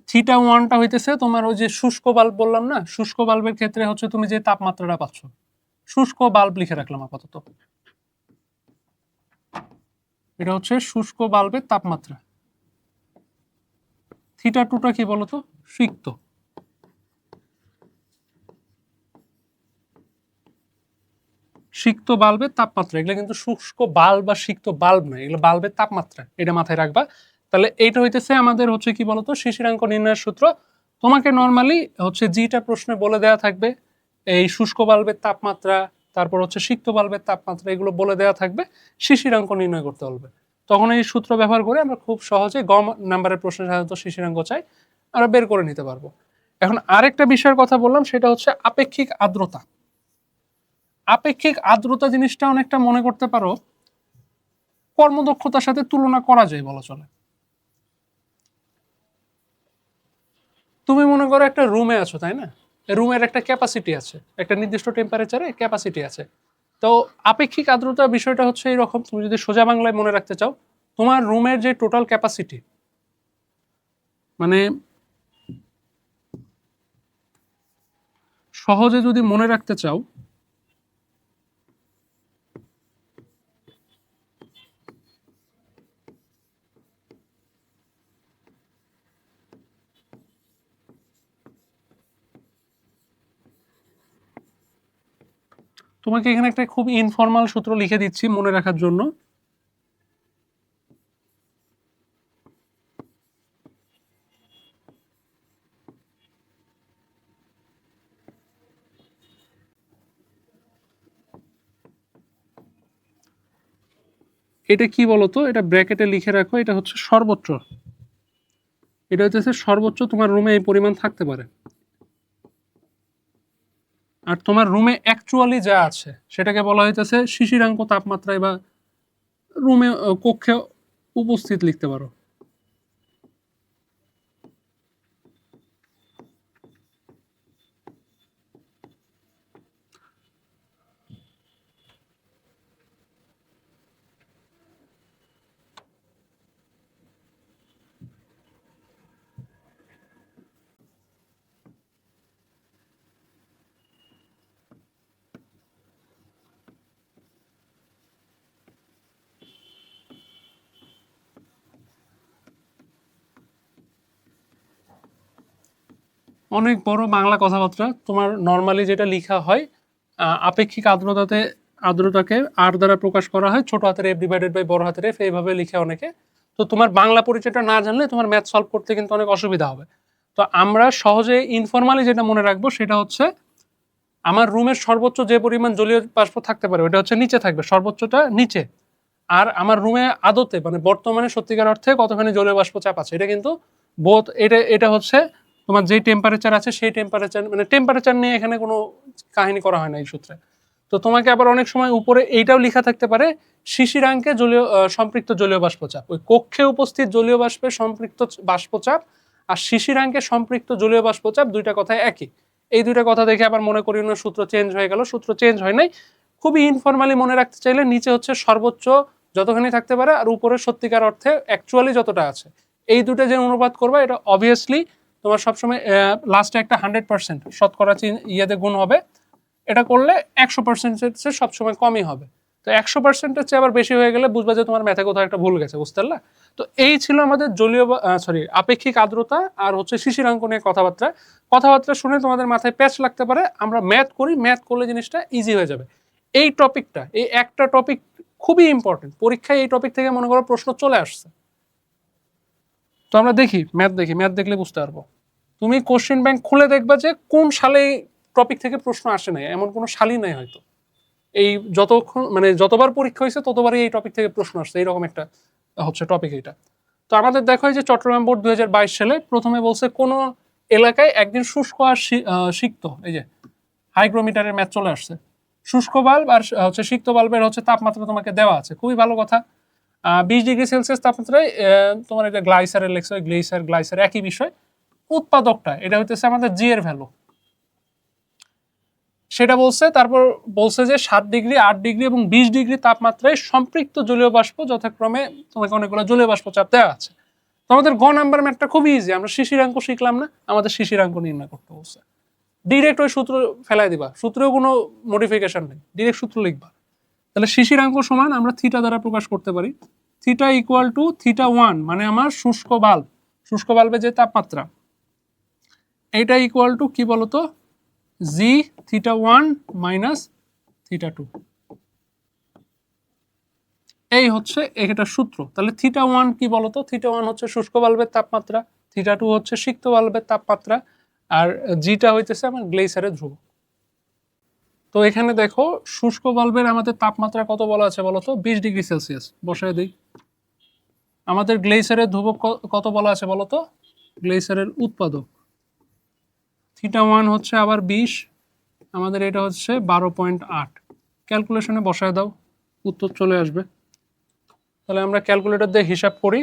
Speaker 1: থিটা ওয়ানটা হইতেছে তোমার ওই যে শুষ্ক বাল্ব বললাম না, শুষ্ক বাল্বের ক্ষেত্রে হচ্ছে তুমি যে তাপমাত্রাটা পাচ্ছ, শুষ্ক বাল্ব লিখে রাখলাম আপাতত, এটা হচ্ছে শুষ্ক বাল্বের তাপমাত্রা। থিটা টুটা কি বলতো? সিক্ত। সিক্ত বাল্বের তাপমাত্রা, এগুলো কিন্তু শুষ্ক বাল্ব বা সিক্ত বাল্ব নয়, এগুলো বাল্বের তাপমাত্রা, এটা মাথায় রাখবা। তাহলে এইটা হইতেছে আমাদের হচ্ছে কি বলতো শিশিরাঙ্ক নির্ণয়ের সূত্র। তোমাকে নর্মালি হচ্ছে জিটা প্রশ্নে বলে দেওয়া থাকবে এই শুষ্ক বাল্বের তাপমাত্রা, তারপর হচ্ছে সিক্ত বাল্বের তাপমাত্রা, এগুলো বলে দেওয়া থাকবে, শিশিরাঙ্ক নির্ণয় করতে হবে। তখন এই সূত্র ব্যবহার করে আমরা খুব সহজে গম নাম্বারের প্রশ্নে সাধারণত শিশিরাঙ্ক চাই, আমরা বের করে নিতে পারবো। এখন আরেকটা বিষয়ের কথা বললাম, সেটা হচ্ছে আপেক্ষিক আর্দ্রতা। আপেক্ষিক আর্দ্রতা জিনিসটা অনেকটা মনে করতে পারো কর্মদক্ষতার সাথে তুলনা করা যায় বলা চলে। তুমি মনে করো একটা রুমে আছো, তাই না? রুমের একটা ক্যাপাসিটি আছে, একটা নির্দিষ্ট টেম্পারেচারে ক্যাপাসিটি আছে। তো আপেক্ষিক আর্দ্রতা বিষয়টা হচ্ছে এরকম, তুমি যদি সোজা বাংলায় মনে রাখতে চাও, তোমার রুমের যে টোটাল ক্যাপাসিটি, মানে সহজে যদি মনে রাখতে চাও, তোমাকে এখানে একটা খুব ইনফর্মাল সূত্র লিখে দিচ্ছি মনে রাখার জন্য। এটা কি বলতো, এটা ব্র্যাকেটে লিখে রাখো, এটা হচ্ছে সর্বোচ্চ, এটা হচ্ছে সর্বোচ্চ তোমার রুমে এই পরিমাণ থাকতে পারে। আর তোমার রুমে অ্যাকচুয়ালি যা আছে সেটাকে বলা হইতেছে শিশিরাঙ্ক তাপমাত্রায় বা রুমে কক্ষে উপস্থিত লিখতে পারো। অনেক বড় বাংলা কথাবার্তা, তোমার নর্মালি যেটা লেখা হয় আপেক্ষিক আর্দ্রতাকে আর দ্বারা প্রকাশ করা হয়, ছোট হাতের এফ ডিভাইডেড বাই বড় হাতের এফ, এইভাবে লিখে অনেকে। তো তোমার বাংলা পরিচয়টা না জানলে তোমার ম্যাথ সলভ করতে কিন্তু অনেক অসুবিধা হবে। তো আমরা সহজে ইনফরমালি যেটা মনে রাখবো সেটা হচ্ছে আমার রুমের সর্বোচ্চ যে পরিমাণ জলীয় বাষ্প থাকতে পারে ওটা হচ্ছে নিচে থাকবে, সর্বোচ্চটা নিচে। আর আমার রুমে আদতে মানে বর্তমানে সত্যিকার অর্থে কতখানি জলীয় বাষ্প চাপ আছে এটা কিন্তু বোধ, এটা হচ্ছে তোমার যে টেম্পারেচার আছে সেই টেম্পারেচার, মানে টেম্পারেচার নিয়ে এখানে কোনো কাহিনী করা হয় না এই সূত্রে। তো তোমাকে আবার অনেক সময় উপরে এইটাও লেখা থাকতে পারে শিশিরাঙ্কে জলীয় সম্পৃক্ত জলীয় বাষ্পচাপ, ওই কক্ষে উপস্থিত জলীয় বাষ্পের সম্পৃক্ত বাষ্পচাপ আর শিশিরাঙ্কে সম্পৃক্ত জলীয় বাষ্পচাপ, দুইটা কথাই একই। এই দুইটা কথা দেখে আবার মনে করি না সূত্র চেঞ্জ হয়ে গেল, সূত্র চেঞ্জ হয় নাই। খুবই ইনফরমালি মনে রাখতে চাইলে নিচে হচ্ছে সর্বোচ্চ যতখানি থাকতে পারে আর উপরে সত্যিকার অর্থে অ্যাকচুয়ালি যতটা আছে, এই দুটো যে অনুপাত করবে এটা অবভিয়াসলি তোমার সবসময় লাস্টে একটা 100% শতকরা ইয়েতে গুণ হবে। এটা করলে 100%-এর সবসময় কমই হবে। তো 100%-এর চেয়ে আবার বেশি হয়ে গেলে বুঝবা যে তোমার ম্যাথে কোথাও একটা ভুল গেছে, বুঝতে পারলা? তো এই ছিল আমাদের আপেক্ষিক আর্দ্রতা আর হচ্ছে শিশিরাঙ্ক নিয়ে কথাবার্তা শুনে তোমাদের মাথায় প্যাচ লাগতে পারে। আমরা ম্যাথ করি, ম্যাথ করলে জিনিসটা ইজি হয়ে যাবে। এই টপিকটা, এই একটা টপিক খুবই ইম্পর্টেন্ট, পরীক্ষায় এই টপিক থেকে মনে করো প্রশ্ন চলে আসছে। তো আমরা ম্যাথ দেখলে বুঝতে পারবো। তুমি কোশ্চেন ব্যাংক খুলে দেখবা যে কোন সালে টপিক থেকে প্রশ্ন আসে নাই, এমন কোনো সালই নাই হয়তো। এই যতক্ষণ মানে যতবার পরীক্ষা হয়েছে ততবারই এই টপিক থেকে প্রশ্ন আসছে, এইরকম একটা হচ্ছে টপিক এটা। তো আমাদের দেখা হয় যে চট্টগ্রাম বোর্ড 2022 সালে প্রথমে বলছে কোন এলাকায় একদিন শুষ্ক আর সিক্ত, এই যে হাইগ্রোমিটারের ম্যাথ চলে আসছে, শুষ্ক বাল্ব আর হচ্ছে সিক্ত বাল্বের হচ্ছে তাপমাত্রা তোমাকে দেওয়া আছে, খুবই ভালো কথা। 20 ডিগ্রি সেলসিয়াস তাপমাত্রায় তোমার এটা গ্লাইসারের লেখছে, গ্লাইসার একই বিষয়। উৎপাদকটা এটা হইতেছে আমাদের জি এর ভ্যালু, সেটা বলছে। তারপর বলছে যে 7 ডিগ্রি, 8 ডিগ্রি এবং 20 ডিগ্রি তাপমাত্রায় সম্পৃক্ত জলীয় বাষ্প যথাক্রমে তোমাকে অনেকগুলো জলীয় বাষ্প চাপ দেওয়া আছে। তো আমাদের গ নাম্বার ম্যাথটা খুবই ইজি, আমরা শিশিরাঙ্ক শিখলাম না, আমাদের শিশিরাঙ্ক নির্ণয় করতে বলছে। ডিরেক্ট ওই সূত্র ফেলাই দিবা, সূত্রেও কোনো মডিফিকেশন নেই, ডিরেক্ট সূত্র লিখবা। তাহলে শিশিরাঙ্ক সমান আমরা থিটা দ্বারা প্রকাশ করতে পারি, থিটা ইকুয়াল টু θ1 মানে আমার শুষ্ক বাল্বের যে তাপমাত্রা, এইটা ইকুয়াল টু কি বলতো, জি θ1 মাইনাস θ2। এই হচ্ছে এটা সূত্র। তাহলে θ1 কি বলতো? θ1 হচ্ছে শুষ্ক বাল্বের তাপমাত্রা, θ2 হচ্ছে সিক্ত বাল্বের তাপমাত্রা, আর জিটা হইতেছে আমার গ্লেসারের ধ্রুবক। তো এখানে দেখো শুষ্ক বাল্বের আমাদের তাপমাত্রা কত বলা আছে বলতো? 20°C বসায় দিই। আমাদের গ্লেসারের ধ্রুবক কত বলা আছে বলতো? গ্লেসারের উৎপাদক θ1 হচ্ছে আবার 20, আমাদের এটা হচ্ছে 12.8। ক্যালকুলেশনে বসায় দাও, উত্তর চলে আসবে। তাহলে আমরা ক্যালকুলেটর দিয়ে হিসাব করি।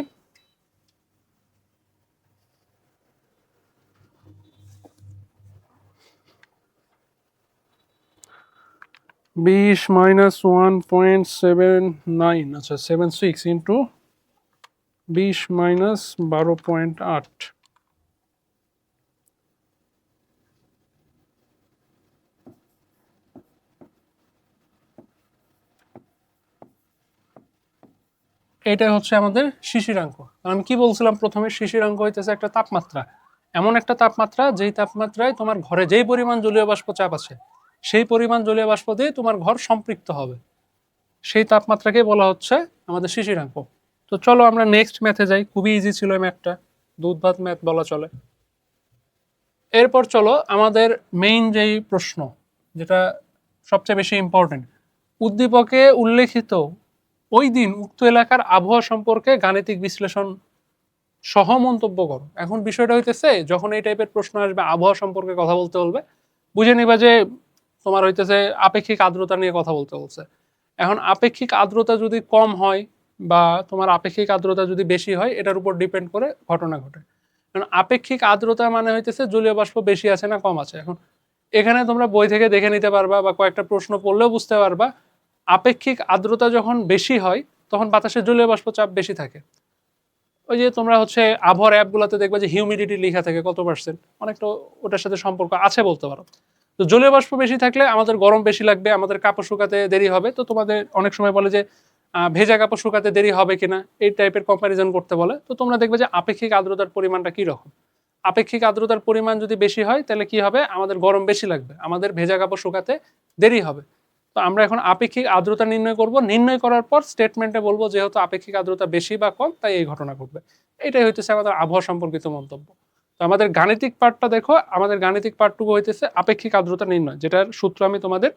Speaker 1: বিশ মাইনাস 1.79, আচ্ছা 76 ইন্টু 20 মাইনাস 12.8, এটা হচ্ছে আমাদের শিশিরাঙ্ক। আমি কি বলছিলাম প্রথমে? শিশিরাঙ্ক হইতেছে একটা তাপমাত্রা, এমন একটা তাপমাত্রা যেই তাপমাত্রায় তোমার ঘরে যেই পরিমাণ জলীয় বাষ্প চাপ আছে সেই পরিমাণ জলীয় বাষ্প দিয়ে তোমার ঘর সম্পৃক্ত হবে, সেই তাপমাত্রাকে বলা হচ্ছে আমাদের শিশিরাঙ্ক। তো চলো আমরা নেক্সট ম্যাথে যাই। খুবই ইজি ছিল এই ম্যাথটা, দুধ ভাত ম্যাথ বলা চলে। এরপর চলো আমাদের মেইন যেই প্রশ্ন, যেটা সবচেয়ে বেশি ইম্পর্টেন্ট, উদ্দীপকে উল্লেখিত ওই দিন উক্ত এলাকার আবহাওয়া সম্পর্কে গাণিতিক বিশ্লেষণ সহ মন্তব্য করো। এখন বিষয়টা হইতেছে যখন এই টাইপের প্রশ্ন আসবে আবহাওয়া সম্পর্কে কথা বলতে বলবে, বুঝে নিবা যে তোমার হইতেছে আপেক্ষিক আর্দ্রতা নিয়ে কথা বলতে বলছে। এখন আপেক্ষিক আর্দ্রতা যদি কম হয় বা তোমার আপেক্ষিক আর্দ্রতা যদি বেশি হয়, এটার উপর ডিপেন্ড করে ঘটনা ঘটে। কারণ আপেক্ষিক আর্দ্রতা মানে হইতেছে জলীয় বাষ্প বেশি আছে না কম আছে। এখন এখানে তোমরা বই থেকে দেখে নিতে পারবা বা কয়েকটা প্রশ্ন পড়লেও বুঝতে পারবা, আপেক্ষিক আর্দ্রতা যখন বেশি হয় তখন বাতাসে জলীয় বাষ্প চাপ বেশি থাকে। ওই যে তোমরা হচ্ছে আবহাওয়ার অ্যাপগুলোতে দেখবা যে হিউমিডিটি লেখা থাকে কত পার্সেন্ট, অনেকটা ওটার সাথে সম্পর্ক আছে বলতে পারো। তো জলীয় বাষ্প বেশি থাকলে আমাদের গরম বেশি লাগবে, আমাদের কাপড় শুকাতে দেরি হবে। তো তোমাদের অনেক সময় বলে যে ভেজা কাপড় শুকাতে দেরি হবে কিনা, এই টাইপের কম্প্যারিজন করতে বলে। তো তোমরা দেখবে যে আপেক্ষিক আর্দ্রতার পরিমাণটা কি রকম। আপেক্ষিক আর্দ্রতার পরিমাণ যদি বেশি হয় তাহলে কি হবে? আমাদের গরম বেশি লাগবে, আমাদের ভেজা কাপড় শুকাতে দেরি হবে। তো আমরা এখন আপেক্ষিক আর্দ্রতা নির্ণয় করব। নির্ণয় করার পর স্টেটমেন্টে বলবো যেহেতু আপেক্ষিক আর্দ্রতা বেশি বা কম তাই এই ঘটনা ঘটবে। এটাই হইতেছে আমাদের আবহাওয়া সম্পর্কিত মন্তব্য। তো আমাদের গাণিতিক পার্টটা দেখো, আমাদের গাণিতিক পার্টটুকু হইতেছে আপেক্ষিক আর্দ্রতা নির্ণয়, যেটার সূত্র আমি তোমাদের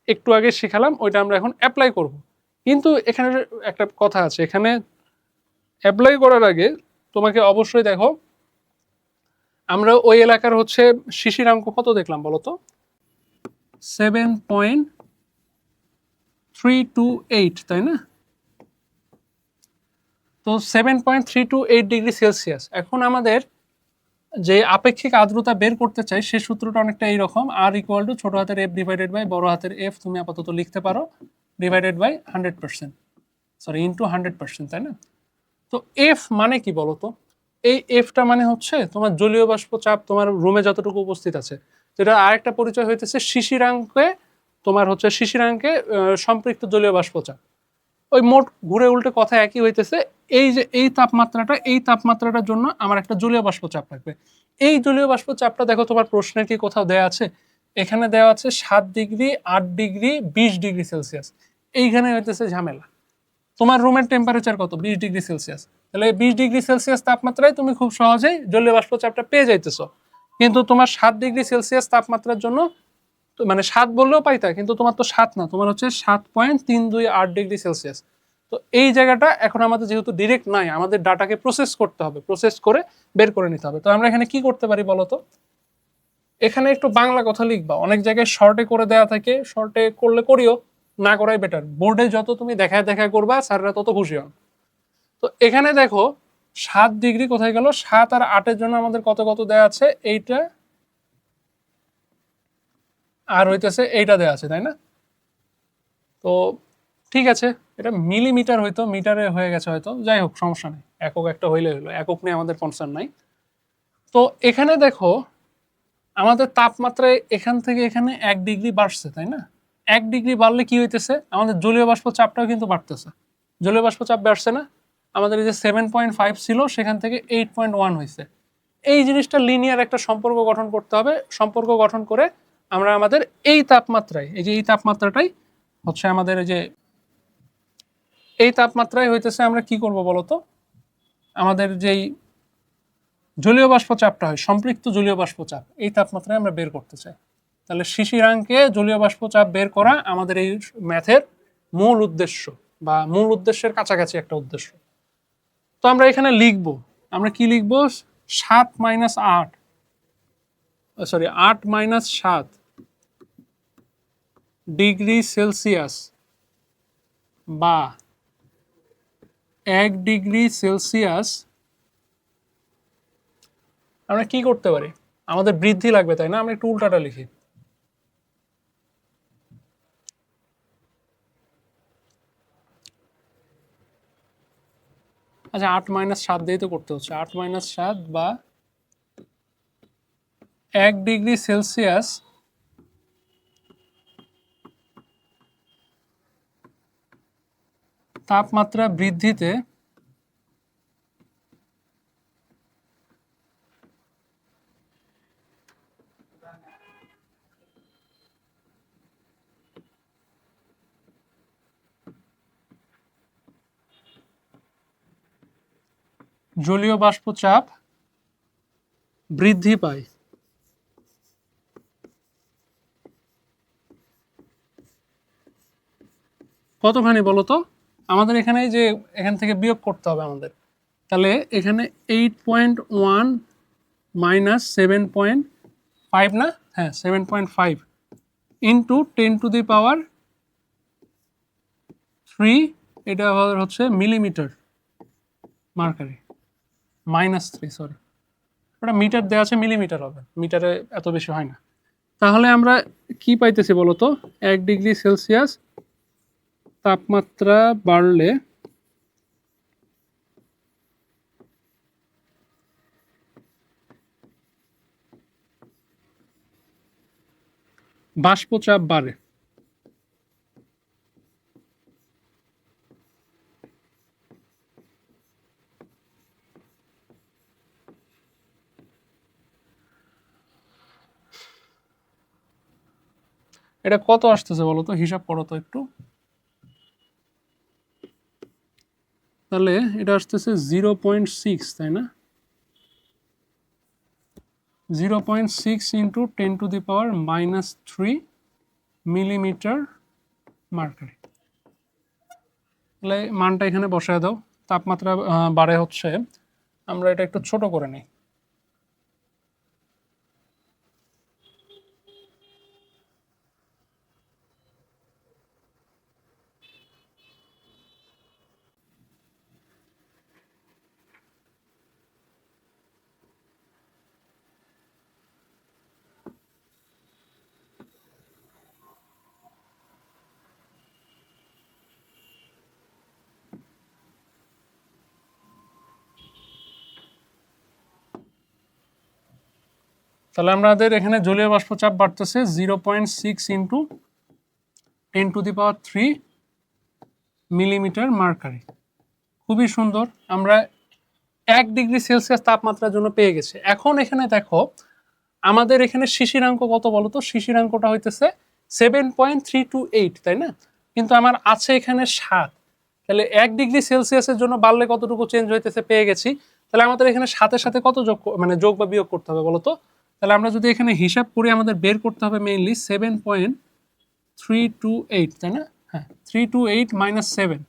Speaker 1: একটু আগে শিখালাম, ওইটা আমরা এখন অ্যাপ্লাই করব। কিন্তু এখানে একটা কথা আছে, এখানে অ্যাপ্লাই করার আগে তোমাকে অবশ্যই দেখো আমরা ওই এলাকার হচ্ছে শিশিরাঙ্ক কত দেখলাম বলো তো? 7.328, তাই না? তো 7.328°C। এখন আমাদের যে আপেক্ষিক আর্দ্রতা বের করতে চাই সে সূত্রটা অনেকটা এইরকম, আর ইকুয়াল টু ছোট হাতের এফ ডিভাইডেড বাই বড় হাতের এফ, তুমি আপাতত লিখতে পারো, ডিভাইডেড বাই 100%, সরি ইন্টু 100%, তাই না? তো এফ মানে কি বলতো? এই এফটা মানে হচ্ছে তোমার জলীয় বাষ্প চাপ তোমার রুমে যতটুকু উপস্থিত আছে। যেটা আরেকটা পরিচয় হইতেছে শিশিরাঙ্কে, তোমার হচ্ছে শিশিরাঙ্কে সম্পৃক্ত জলীয় বাষ্প চাপ। ওই মোট ঘুরে উল্টে কথা একই হইতেছে। এই যে এই তাপমাত্রাটার জন্য আমার একটা জলীয় বাষ্প চাপ থাকবে। এই জলীয় বাষ্প চাপটা দেখো তোমার প্রশ্নের কি কোথাও দেয়া আছে? এখানে দেওয়া আছে 7°, 8°, 20°C। এইখানে হইতেছে ঝামেলা। তোমার রুমের টেম্পারেচার কত? 20°C। তাহলে 20°C তাপমাত্রায় তুমি খুব সহজেই জলীয় বাষ্প চাপটা পেয়ে যাইতেছো। কিন্তু তোমার 7°C তাপমাত্রার জন্য মানে 7 বললেও পাইতা, কিন্তু তোমার তো 7 না, তোমার হচ্ছে 7.328°C। তো এই জায়গাটা এখন আমাদের যেহেতু ডিরেক্ট নাই, আমাদের ডাটাকে প্রসেস করতে হবে, প্রসেস করে বের করে নিতে হবে। তো আমরা এখানে কি করতে পারি বলতো? এখানে একটু বাংলা কথা লিখবা। অনেক জায়গায় শর্টে করে দেওয়া থাকে, শর্টে করলে করিও, না করাই বেটার। বোর্ডে যত তুমি দেখায় করবা স্যাররা তত খুশি হন। তো এখানে দেখো 7° কোথায় গেল? 7 আর 8-এর জন্য আমাদের কত কত দেওয়া আছে? এইটা আর হইতেছে এইটা দেওয়া আছে, তাই না? তো ঠিক আছে, এটা মিলিমিটার হয়তো মিটারে হয়ে গেছে হয়তো, যাই হোক সমস্যা নেই, একক একটা হইলে হইলো, একক নিয়ে আমাদের কনসার্ন নাই। তো এখানে দেখো আমাদের তাপমাত্রায় এখান থেকে এখানে 1° বাড়ছে, তাই না? 1° বাড়লে কি হইতেছে? আমাদের জলীয় বাষ্প চাপটাও কিন্তু বাড়তেছে। জলীয় বাষ্প চাপ বাড়ছে না? আমাদের এই যে 7.5 ছিল সেখান থেকে 8.1 হয়েছে। এই জিনিসটা লিনিয়ার একটা সম্পর্ক গঠন করতে হবে। সম্পর্ক গঠন করে আমরা আমাদের এই তাপমাত্রায়, এই যে এই তাপমাত্রাটাই হচ্ছে আমাদের এই যে এই তাপমাত্রায় হইতেছে আমরা কি করব বলতো, আমাদের যেই জলীয় বাষ্প চাপটা হয়, সম্পৃক্ত জলীয় বাষ্প চাপ, এই তাপমাত্রায় আমরা বের করতে চাই। তাহলে শিশিরাঙ্কে জলীয় বাষ্প চাপ বের করা আমাদের এই ম্যাথের মূল উদ্দেশ্য, বা মূল উদ্দেশ্যের কাছাকাছি একটা উদ্দেশ্য। তো আমরা এখানে লিখব, আমরা কি লিখব, 7 minus 8, sorry 8 minus 7 degree Celsius বা 1 ডিগ্রি সেলসিয়াস। আমরা কি করতে পারি, আমাদের বৃদ্ধি লাগবে তাই না, আমরা একটু উল্টাটা লিখি। আচ্ছা 8 মাইনাস 7 দিয়ে তো করতে হচ্ছে, 8 মাইনাস 7 বা 1 ডিগ্রি সেলসিয়াস তাপমাত্রা বৃদ্ধিতে জলীয় বাষ্প চাপ বৃদ্ধি পায়। কতখানি বলতো, আমাদের এখানে যে এখান থেকে বিয়োগ করতে হবে আমাদের, তাহলে এখানে 8.1 মাইনাস 7.5 না, হ্যাঁ 7.5 ইন্টু 10⁻³ এটা হচ্ছে মিলিমিটার মার্কারি, -3 সরি, ওটা মিটার দেওয়া আছে, মিলিমিটার হবে, মিটারে এত বেশি হয় না। তাহলে আমরা কি পাইতেছি বলতো, 1 ডিগ্রি সেলসিয়াস তাপমাত্রা বাড়লে বাষ্পচাপ বাড়ে। এটা কত আসতেছে বলো তো, হিসাব করো তো একটু। তাহলে এটা আসতেছে 0.6 তাই না, 0.6 ইন্টু 10⁻³ মিলিমিটার মার্কারি। তাহলে মানটা এখানে বসায় দাও, তাপমাত্রা বাড়ে হচ্ছে, আমরা এটা একটু ছোট করে নিই। তাহলে আমাদের এখানে জলীয় বাষ্প চাপ বাড়তেছে 0.6 ইন্টু 10⁻³ মিলিমিটার মার্কারি। খুবই সুন্দর, আমরা 1 ডিগ্রি সেলসিয়াস তাপমাত্রার জন্য পেয়ে গেছি। এখন এখানে দেখো আমাদের এখানে শিশিরাঙ্ক কত বলতো, শিশিরাঙ্কটা হইতেছে 7.328 তাই না, কিন্তু আমার আছে এখানে 7। তাহলে 1 ডিগ্রি সেলসিয়াসের জন্য বাড়লে কতটুকু চেঞ্জ হইতেছে পেয়ে গেছি। তাহলে আমাদের এখানে সাথে সাথে কত যোগ, মানে যোগ বা বিয়োগ করতে হবে বলতো। তাহলে আমরা যদি এখানে হিসাব করি, আমাদের বের করতে হবে মেইনলি 7.328 তাই না, হ্যাঁ 328 মাইনাস 7।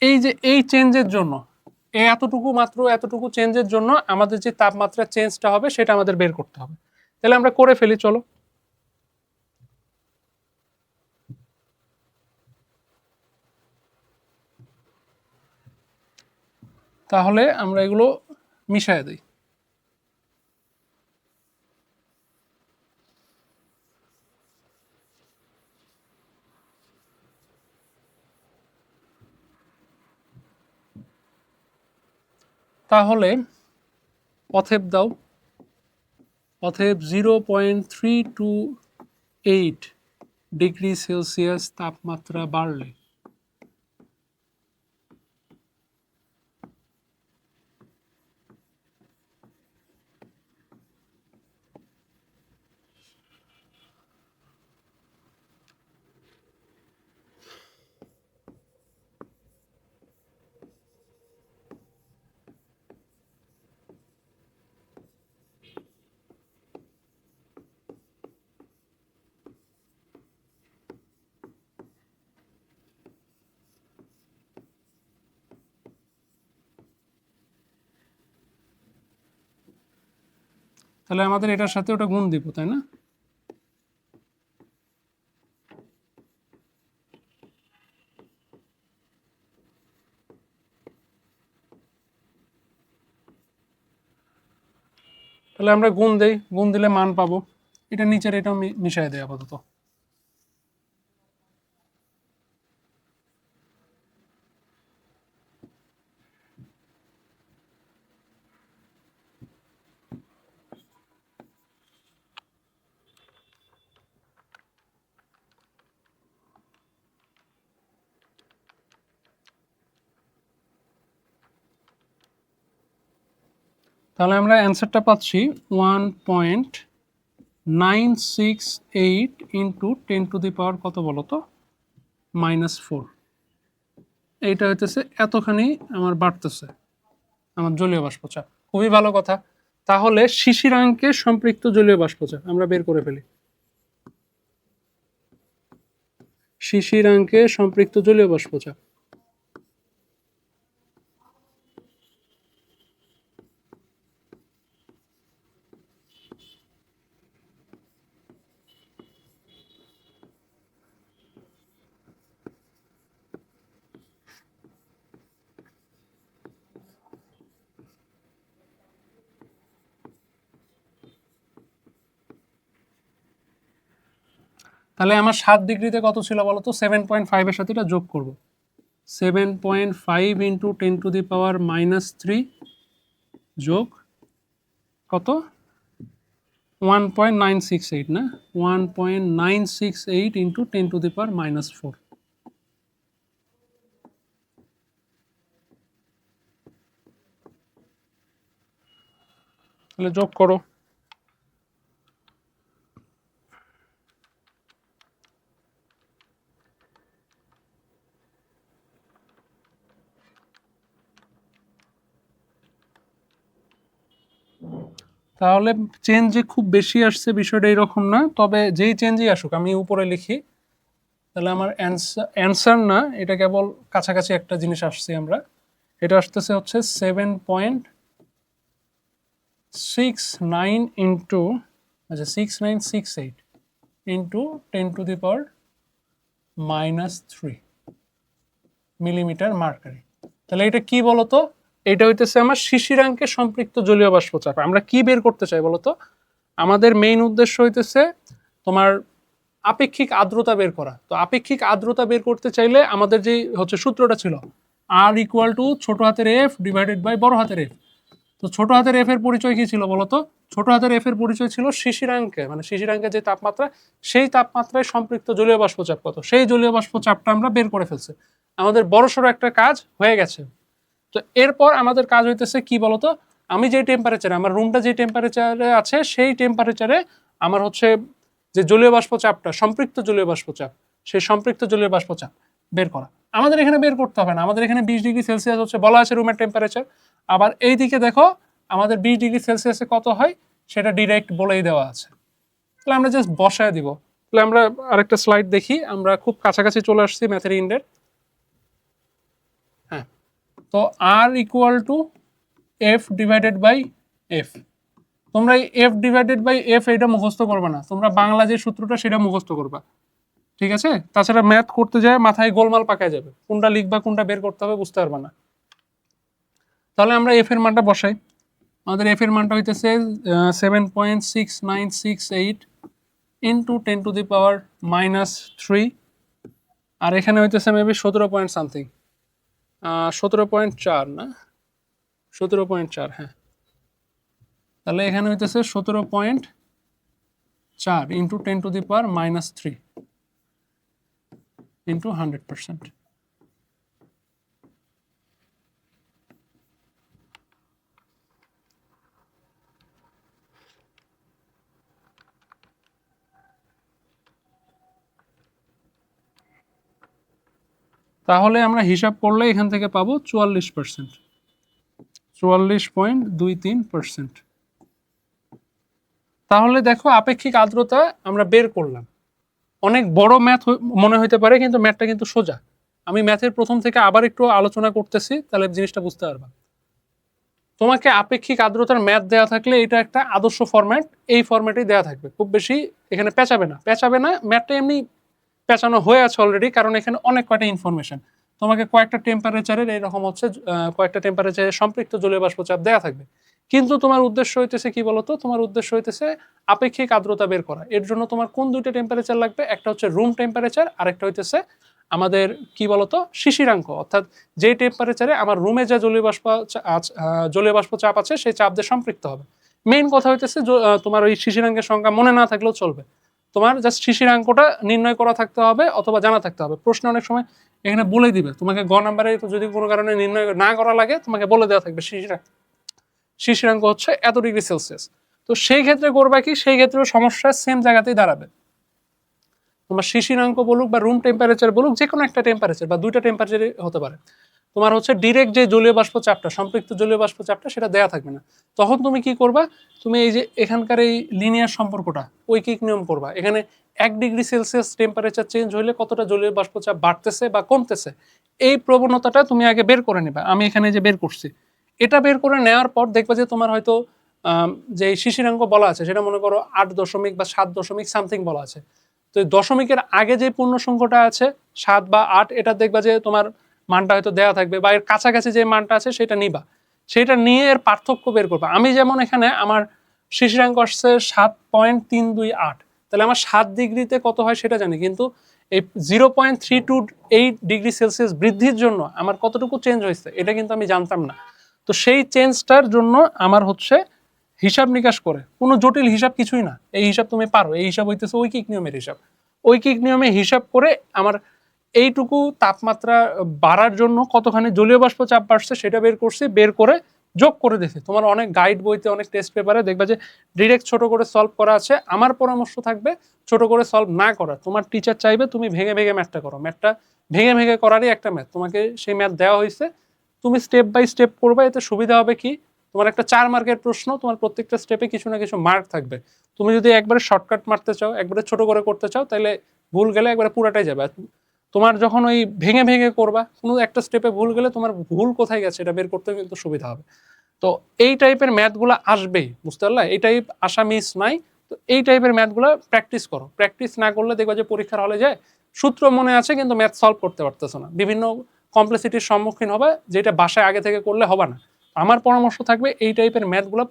Speaker 1: এই যে এই চেঞ্জের জন্য, এতটুকু মাত্র এতটুকু চেঞ্জের জন্য আমাদের যে তাপমাত্রার চেঞ্জটা হবে সেটা আমাদের বের করতে হবে। তাহলে আমরা করে ফেলি চলো। তাহলে আমরা এগুলো মিশায় দিই। তাহলে অতএব দাও, অতএব 0.328 ডিগ্রি সেলসিয়াস তাপমাত্রা বাড়লে তাহলে আমাদের এটার সাথে ওটা গুণ দিব, তাই না? তাহলে আমরা গুণ দেই, গুণ দিলে মান পাবো। এটা নিচের এটাও মিশাই দেয় আপাতত। তাহলে আমরা অ্যান্সারটা পাচ্ছি 1.968 ইন্টু 10⁻, কত বলো তো, -4। এইটা হইতেছে এতখানি আমার বাড়তেছে আমার জলীয় বাষ্পচাপ। খুবই ভালো কথা। তাহলে শিশিরাঙ্কে সম্পৃক্ত জলীয় বাষ্পচাপ আমরা বের করে ফেলি। শিশিরাঙ্কে সম্পৃক্ত জলীয় বাষ্পচাপ, তাহলে আমার 7 ডিগ্রিতে কত ছিল বলো তো? 7.5 এর সাথে এটা যোগ করব। 7.5 ইন্টু 10⁻³ যোগ কত, 1.968 না, 1.968 ইন্টু 10⁻⁴। তাহলে যোগ করো। তাহলে চেঞ্জ যে খুব বেশি আসছে বিষয়টা এরকম না, তবে যেই চেঞ্জই আসুক আমি উপরে লিখি, তাহলে আমার অ্যান্সার না, এটা কেবল কাছাকাছি একটা জিনিস আসছে আমরা। এটা আসতেছে হচ্ছে 7.69 ইন্টু, আচ্ছা 6968 ইন্টু 10⁻³ মিলিমিটার মার্কারি। তাহলে এটা কি বলতো? এটা হইতেছে আমার শিশিরাঙ্কে সম্পৃক্ত জলীয় বাষ্পচাপ। আমরা কি বের করতে চাই বলতো? আমাদের মেইন উদ্দেশ্য হইতেছে তোমার আপেক্ষিক আর্দ্রতা বের করা। তো আপেক্ষিক আর্দ্রতা বের করতে চাইলে আমাদের যে হচ্ছে সূত্রটা ছিল R ইকুয়াল টু ছোট হাতের F ডিভাইডেড বাই বড় হাতের F। তো ছোট হাতের F এর পরিচয় কি ছিল বলতো? ছোট হাতের F এর পরিচয় ছিল শিশিরাঙ্কে, মানে শিশিরাঙ্কের যে তাপমাত্রা, সেই তাপমাত্রায় সম্পৃক্ত জলীয় বাষ্পচাপ কত, সেই জলীয় বাষ্পচাপটা আমরা বের করে ফেলছি। আমাদের বড়সড় একটা কাজ হয়ে গেছে। তো এরপর আমাদের কাজ হইতেছে কি বলতো? আমি যে টেম্পারেচারে, আমার রুমটা যে টেম্পারেচারে আছে, সেই টেম্পারেচারে আমার হচ্ছে যে জলীয় বাষ্পচাপটা, সম্পৃক্ত জলীয় বাষ্পচাপ, সেই সম্পৃক্ত জলীয় বাষ্পচাপ বের করা। আমাদের এখানে বের করতে হবে না, আমাদের এখানে 20 ডিগ্রি সেলসিয়াস হচ্ছে বলা আছে রুমের টেম্পারেচার। আবার এই দিকে দেখো আমাদের 20 ডিগ্রি সেলসিয়াসে কত হয় সেটা ডিরেক্ট বলেই দেওয়া আছে। তাহলে আমরা জাস্ট বসায় দিব। তাহলে আমরা আরেকটা স্লাইড দেখি, আমরা খুব কাছাকাছি চলে আসছি ম্যাথের ইন্ডের। হ্যাঁ, তো R equal to F divided by F। তোমরা এই F ডিভাইডেড বাই F এটা মুখস্থ করবে না, তোমরা বাংলা যে সূত্রটা সেটা মুখস্থ করবা, ঠিক আছে? তাছাড়া ম্যাথ করতে যায় মাথায় গোলমাল পাকায় যাবে, কোনটা লিখবা কোনটা বের করতে হবে বুঝতে পারবা না। তাহলে আমরা F এর মানটা বসাই। আমাদের F এর মানটা হইতেছে 7.6968 ইন্টু 10⁻³ আর এখানে হইতেছে মেবি 17 পয়েন্ট সামথিং, 17.4 না, 17.4, হ্যাঁ। তাহলে এখানে হইতেছে 17.4 ইন্টু 10⁻³ ইন্টু 100%। তাহলে আমরা হিসাব করলে এখান থেকে পাবো 44%, 44.23%। তাহলে দেখো আপেক্ষিক আর্দ্রতা আমরা বের করলাম। অনেক বড় ম্যাথ মনে হইতে পারে, কিন্তু ম্যাথটা কিন্তু সোজা। আমি ম্যাথের প্রথম থেকে আবার একটু আলোচনা করতেছি, তাহলে জিনিসটা বুঝতে পারবা। তোমাকে আপেক্ষিক আর্দ্রতার ম্যাথ দেওয়া থাকলে এটা একটা আদর্শ ফরম্যাট, এই ফরম্যাটেই দেওয়া থাকবে, খুব বেশি এখানে পেঁচাবে না, ম্যাথটা এমনি পেঁচানো হয়ে আছে অলরেডি, কারণ এখানে অনেক কয়টা ইনফরমেশন। তোমাকে কয়েকটা টেম্পারেচারের এরকম হচ্ছে কয়েকটা টেম্পারেচারের সম্পৃক্ত জলীয় বাষ্প চাপ দেওয়া থাকবে, কিন্তু তোমার উদ্দেশ্য হইতেছে কি বলতো, তোমার উদ্দেশ্য হইতেছে আপেক্ষিক আর্দ্রতা বের করা। এর জন্য তোমার কোন দুইটা টেম্পারেচার লাগবে, একটা হচ্ছে রুম টেম্পারেচার, আর একটা হইতেছে আমাদের কি বলতো শিশিরাঙ্ক, অর্থাৎ যে টেম্পারেচারে আমার রুমে যে জলীয় বাষ্প চাপ আছে সেই চাপ দিয়ে সম্পৃক্ত হবে। মেইন কথা হইতেছে তোমার ওই শিশিরাঙ্কের সংখ্যা মনে না থাকলেও চলবে, তোমার জাস্ট শিশিরাঙ্কটা নির্ণয় করা থাকতে হবে অথবা জানা থাকতে হবে। প্রশ্ন অনেক সময় এখানে বলে দিবে তোমাকে, গ নাম্বারে যদি কোনো কারণে নির্ণয় না করা লাগে তোমাকে বলে দেওয়া থাকবে শিশিরাঙ্ক হচ্ছে এত ডিগ্রি সেলসিয়াস। তো সেই ক্ষেত্রে করবা কি, সেই ক্ষেত্রে সমস্যা সেম জায়গাতেই দাঁড়াবে। তোমার শিশিরাঙ্ক বলুক বা রুম টেম্পারেচার বলুক, যে কোনো একটা টেম্পারেচার বা দুইটা টেম্পারেচারই হতে পারে, তোমার হচ্ছে ডিরেক্ট যে জলীয় বাষ্প চাপটা, সম্পৃক্ত জলীয় বাষ্প চাপটা সেটা দেয়া থাকবে না। তখন তুমি কি করবা, তুমি এই যে এখানকার এই লিনিয়ার সম্পর্কটা ঐকিক নিয়ম করবা। এখানে 1 ডিগ্রি সেলসিয়াস টেম্পারেচার চেঞ্জ হইলে কতটা জলীয় বাষ্প চাপ বাড়তেছে বা কমতেছে, এই প্রবণতাটা তুমি আগে বের করে নেবা। আমি এখানে যে বের করছি, এটা বের করে নেওয়ার পর দেখবা যে তোমার হয়তো যে শিশিরাঙ্ক বলা আছে সেটা মনে করো 8 দশমিক বা 7 দশমিক সামথিং বলা আছে। তো দশমিকের আগে যে পূর্ণ সংখ্যাটা আছে 7 বা 8, এটা দেখবা যে তোমার মানটা হয়তো দেওয়া থাকবে, বা এর কাছাকাছি যে মানটা আছে সেটা নিবা, সেটা নিয়ে এর পার্থক্য বের করবা। আমি যেমন এখানে আমার শিশিরাঙ্ক আসছে 7.328, তাহলে আমার 7 ডিগ্রিতে কত হয় সেটা জানি, কিন্তু এই 0.328 ডিগ্রি সেলসিয়াস বৃদ্ধির জন্য আমার কতটুকু চেঞ্জ হয়েছে এটা কিন্তু আমি জানতাম না। তো সেই চেঞ্জটার জন্য আমার হচ্ছে হিসাব নিকাশ করে, কোনো জটিল হিসাব কিছুই না, এই হিসাব তুমি পারো, এই হিসাব হইতেছে ঐকিক নিয়মের হিসাব। ঐকিক নিয়মে হিসাব করে আমার এইটুকু তাপমাত্রা বাড়ার জন্য কতখানি জলীয় বাষ্প চাপ বাড়ছে সেটা বের করছি, বের করে যোগ করে দিছি। তোমার অনেক গাইড বইতে, অনেক টেস্ট পেপারে দেখবা যে ডিরেক্ট ছোট করে সলভ করা আছে। আমার পরামর্শ থাকবে ছোট করে সলভ না করা। তোমার টিচার চাইবে তুমি ভেঙে ভেঙে ম্যাথটা করো, ম্যাথটা ভেঙে ভেঙে করারই একটা ম্যাথ, তোমাকে সেই ম্যাথ দেওয়া হয়েছে, তুমি স্টেপ বাই স্টেপ করবে। এতে সুবিধা হবে কি, তোমার একটা 4 মার্কের প্রশ্ন, তোমার প্রত্যেকটা স্টেপে কিছু না কিছু মার্ক থাকবে। তুমি যদি একবারে শর্টকাট মারতে চাও, একবারে ছোট করে করতে চাও, তাহলে ভুল গেলে একবারে পুরাটাই যাবে। তোমার যখন ওই ভেঙে ভেঙে করবা, কোনো একটা স্টেপে ভুল গেলে তোমার ভুল কোথায় গেছে এটা বের করতে কিন্তু সুবিধা হবে। তো এই টাইপের ম্যাথগুলো আসবেই, বুঝতে পারলে, এই টাইপ আসা মিস নাই। তো এই টাইপের ম্যাথগুলো প্র্যাকটিস করো, প্র্যাকটিস না করলে দেখবা যে পরীক্ষার হলে যায় সূত্র মনে আছে কিন্তু ম্যাথ সলভ করতে পারতেছো না, বিভিন্ন কমপ্লেক্সিটির সম্মুখীন হবে, যেটা বাসায় আগে থেকে করলে হবে না। আমার পরামর্শ থাকবে এই টাইপের ম্যাথগুলো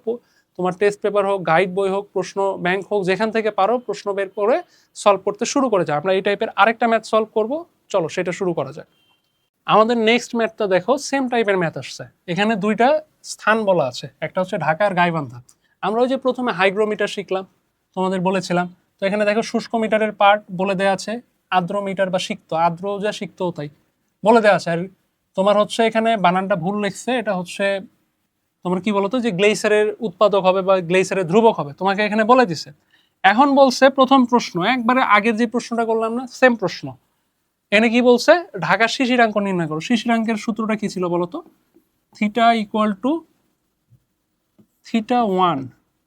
Speaker 1: তোমার টেস্ট পেপার হোক, গাইড বই হোক, প্রশ্ন ব্যাংক হোক, যেখান থেকে পারো প্রশ্ন বের করে সলভ করতে শুরু করে যায়। আমরা এই টাইপের আরেকটা ম্যাথ সলভ করব, চলো সেটা শুরু করা যায়। আমাদের নেক্সট ম্যাথটা দেখো, সেম টাইপের ম্যাথ আসছে। এখানে দুইটা স্থান বলা আছে, একটা হচ্ছে ঢাকা আর গাইবান্ধা। আমরা ওই যে প্রথমে হাইগ্রোমিটার শিখলাম, তোমাদের বলেছিলাম, তো এখানে দেখো শুষ্ক মিটারের পার্ট বলে দেওয়া আছে, আর্দ্র মিটার বা সিক্ত, আর্দ্র যা সিক্তও তাই বলে দেওয়া আছে। আর তোমার হচ্ছে এখানে বানানটা ভুল লিখছে, এটা হচ্ছে তোমার কি বলতো যে গ্লেইসারের উৎপাদক হবে বা গ্লেইসারের ধ্রুবক হবে, তোমাকে এখানে বলে দিছে। এখন বলছে প্রথম প্রশ্ন, একবারে আগের যে প্রশ্নটা করলাম না, সেম প্রশ্ন। এখানে কি বলছে, ঢাকার শিশিরাঙ্ক নির্ণয় করো। শিশিরাঙ্কের সূত্রটা কি ছিল বলতো, theta equal to theta one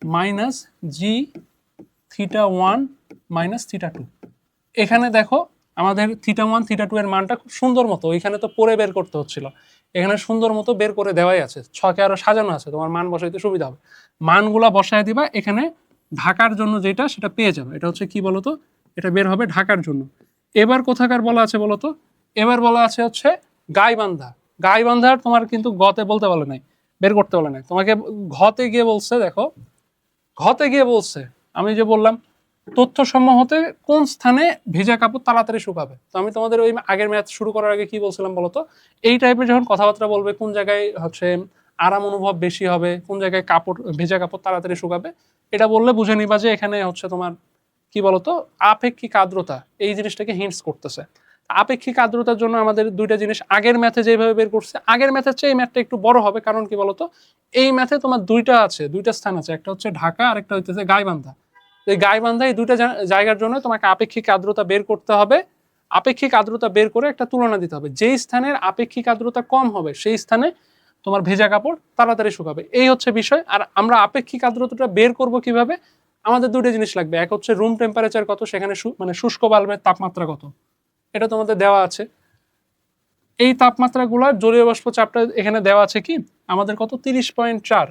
Speaker 1: minus g theta one minus theta two. এখানে দেখো আমাদের থিটা ওয়ান থিটা টু এর মানটা খুব সুন্দর মতো, ওইখানে তো পরে বের করতে হচ্ছিল, এখানে সুন্দর মতো বের করে দেওয়াই আছে, ছকে আরো সাজানো আছে, তোমার মান বসাইতে সুবিধা হবে। মানগুলা বসায় দিবা, এখানে ঢাকার জন্য যেটা সেটা পেয়ে যাবে। এটা হচ্ছে কি বলতো, এটা বের হবে ঢাকার জন্য। এবার কোথাকার বলা আছে বলতো, এবার বলা আছে হচ্ছে গাইবান্ধা। গাইবান্ধার তোমার কিন্তু গতে বলতে বলে নাই, বের করতে বলে নাই, তোমাকে ঘতে গিয়ে বলছে। দেখো ঘতে গিয়ে বলছে, আমি যে বললাম তথ্য সমূহতে কোন স্থানে ভেজা কাপড় তাড়াতাড়ি শুকাবে। তো আমি তোমাদের ওই আগের ম্যাথ শুরু করার আগে কি বলছিলাম বলতো, এই টাইপের যখন কথাবার্তা বলবে, কোন জায়গায় হচ্ছে আরাম অনুভব বেশি হবে, কোন জায়গায় কাপড় ভেজা কাপড় তাড়াতাড়ি শুকাবে, এটা বললে বুঝে নিবা যে এখানে হচ্ছে তোমার কি বলতো আপেক্ষিক আর্দ্রতা, এই জিনিসটাকে হিন্টস করতেছে। আপেক্ষিক আর্দ্রতার জন্য আমাদের দুইটা জিনিস আগের ম্যাথে যেভাবে বের করছে, আগের ম্যাথের চেয়ে এই ম্যাথটা একটু বড় হবে। কারণ কি বলতো, এই ম্যাথে তোমার দুইটা আছে, দুইটা স্থান আছে, একটা হচ্ছে ঢাকা আর একটা হচ্ছে গাইবান্ধা। এই গাইবান্ধা, এই দুইটা জায়গার জন্য তোমাকে আপেক্ষিক আর্দ্রতা বের করতে হবে। আপেক্ষিক আর্দ্রতা বের করে একটা তুলনা দিতে হবে, যেই স্থানের আপেক্ষিক আর্দ্রতা কম হবে সেই স্থানে তোমার ভেজা কাপড় তাড়াতাড়ি শুকাবে, এই হচ্ছে বিষয়। আর আমরা আপেক্ষিক আর্দ্রতাটা বের করব কিভাবে, আমাদের দুটো জিনিস লাগবে, এক হচ্ছে রুম টেম্পারেচার কত, সেখানে মানে শুষ্ক বাল্বের তাপমাত্রা কত, এটা তোমাদের দেওয়া আছে। এই তাপমাত্রাগুলোর জলীয় বাষ্প চাপটা এখানে দেওয়া আছে কি আমাদের কত 30.4,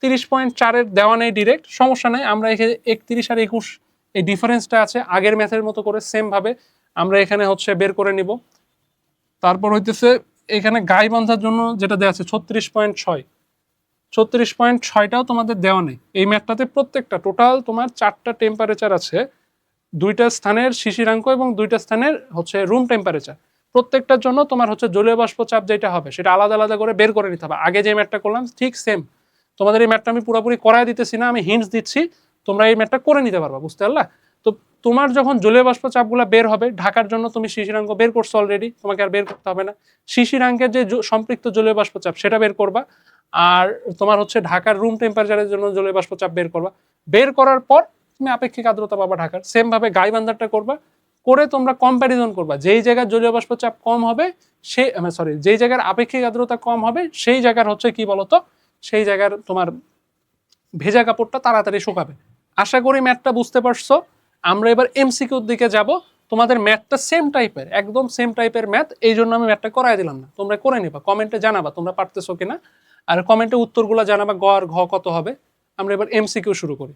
Speaker 1: 30.4-এর দেওয়া নেই ডিরেক্ট, সমস্যা নেই, আমরা এখানে 31 আর 21 এই ডিফারেন্সটা আছে আগের ম্যাথের মতো করে সেম ভাবে আমরা এখানে হচ্ছে বের করে নিব। তারপর হইতেছে এখানে গাই বাঁধার জন্য যেটা দেওয়া আছে 36.6, 36.6টাও তোমাদের দেওয়া নেই এই ম্যাথটাতে। প্রত্যেকটা টোটাল তোমার 4টা টেম্পারেচার আছে, 2টা স্থানের শিশিরাঙ্ক এবং 2টা স্থানের হচ্ছে রুম টেম্পারেচার। প্রত্যেকটার জন্য তোমার হচ্ছে জলীয় বাষ্প চাপ যেটা হবে সেটা আলাদা আলাদা করে বের করে নিতে হবে। আগে যে ম্যাথটা করলাম ঠিক সেম, তোমাদের এই ম্যাথটা আমি পুরোপুরি করায় দিতেছি না, আমি হিন্টস দিচ্ছি, তোমরা এই ম্যাথটা করে নিতে পারবা, বুঝতে পারলা? তো তোমার যখন জলীয় বাষ্প চাপগুলো বের হবে, ঢাকার জন্য তুমি শিশিরাঙ্ক বের করছো অলরেডি, তোমাকে আর বের করতে হবে না। শিশিরাঙ্কের যে সম্পৃক্ত জলীয় বাষ্প চাপ সেটা বের করবা, আর তোমার হচ্ছে ঢাকার রুম টেম্পারেচারের জন্য জলীয় বাষ্প চাপ বের করবা। বের করার পর তুমি আপেক্ষিক আর্দ্রতা পাবা ঢাকার। সেম ভাবে গাইবান্ধারটা করবা, করে তোমরা কম্প্যারিজন করবা, যেই জায়গার জলীয় বাষ্প চাপ কম হবে সেই যেই জায়গার আপেক্ষিক আর্দ্রতা কম হবে সেই জায়গার হচ্ছে কি বলতো, সেই জায়গার তোমার ভেজা কাপড়টা তাড়াতাড়ি শুকাবে। আশা করি ম্যাথটা বুঝতে পারছো। আমরা এবার এমসিকিউর দিকে যাব। তোমাদের ম্যাথটা সেম টাইপের, একদম সেম টাইপের ম্যাথ, এই জন্য আমি ম্যাথটা করাই দিলাম না, তোমরা করে নিবা, কমেন্টে জানাবা তোমরা পারতেছো কিনা, আর কমেন্টে উত্তরগুলো জানাবা গ আর ঘ কত হবে। আমরা এবার এমসিকিউ শুরু করি।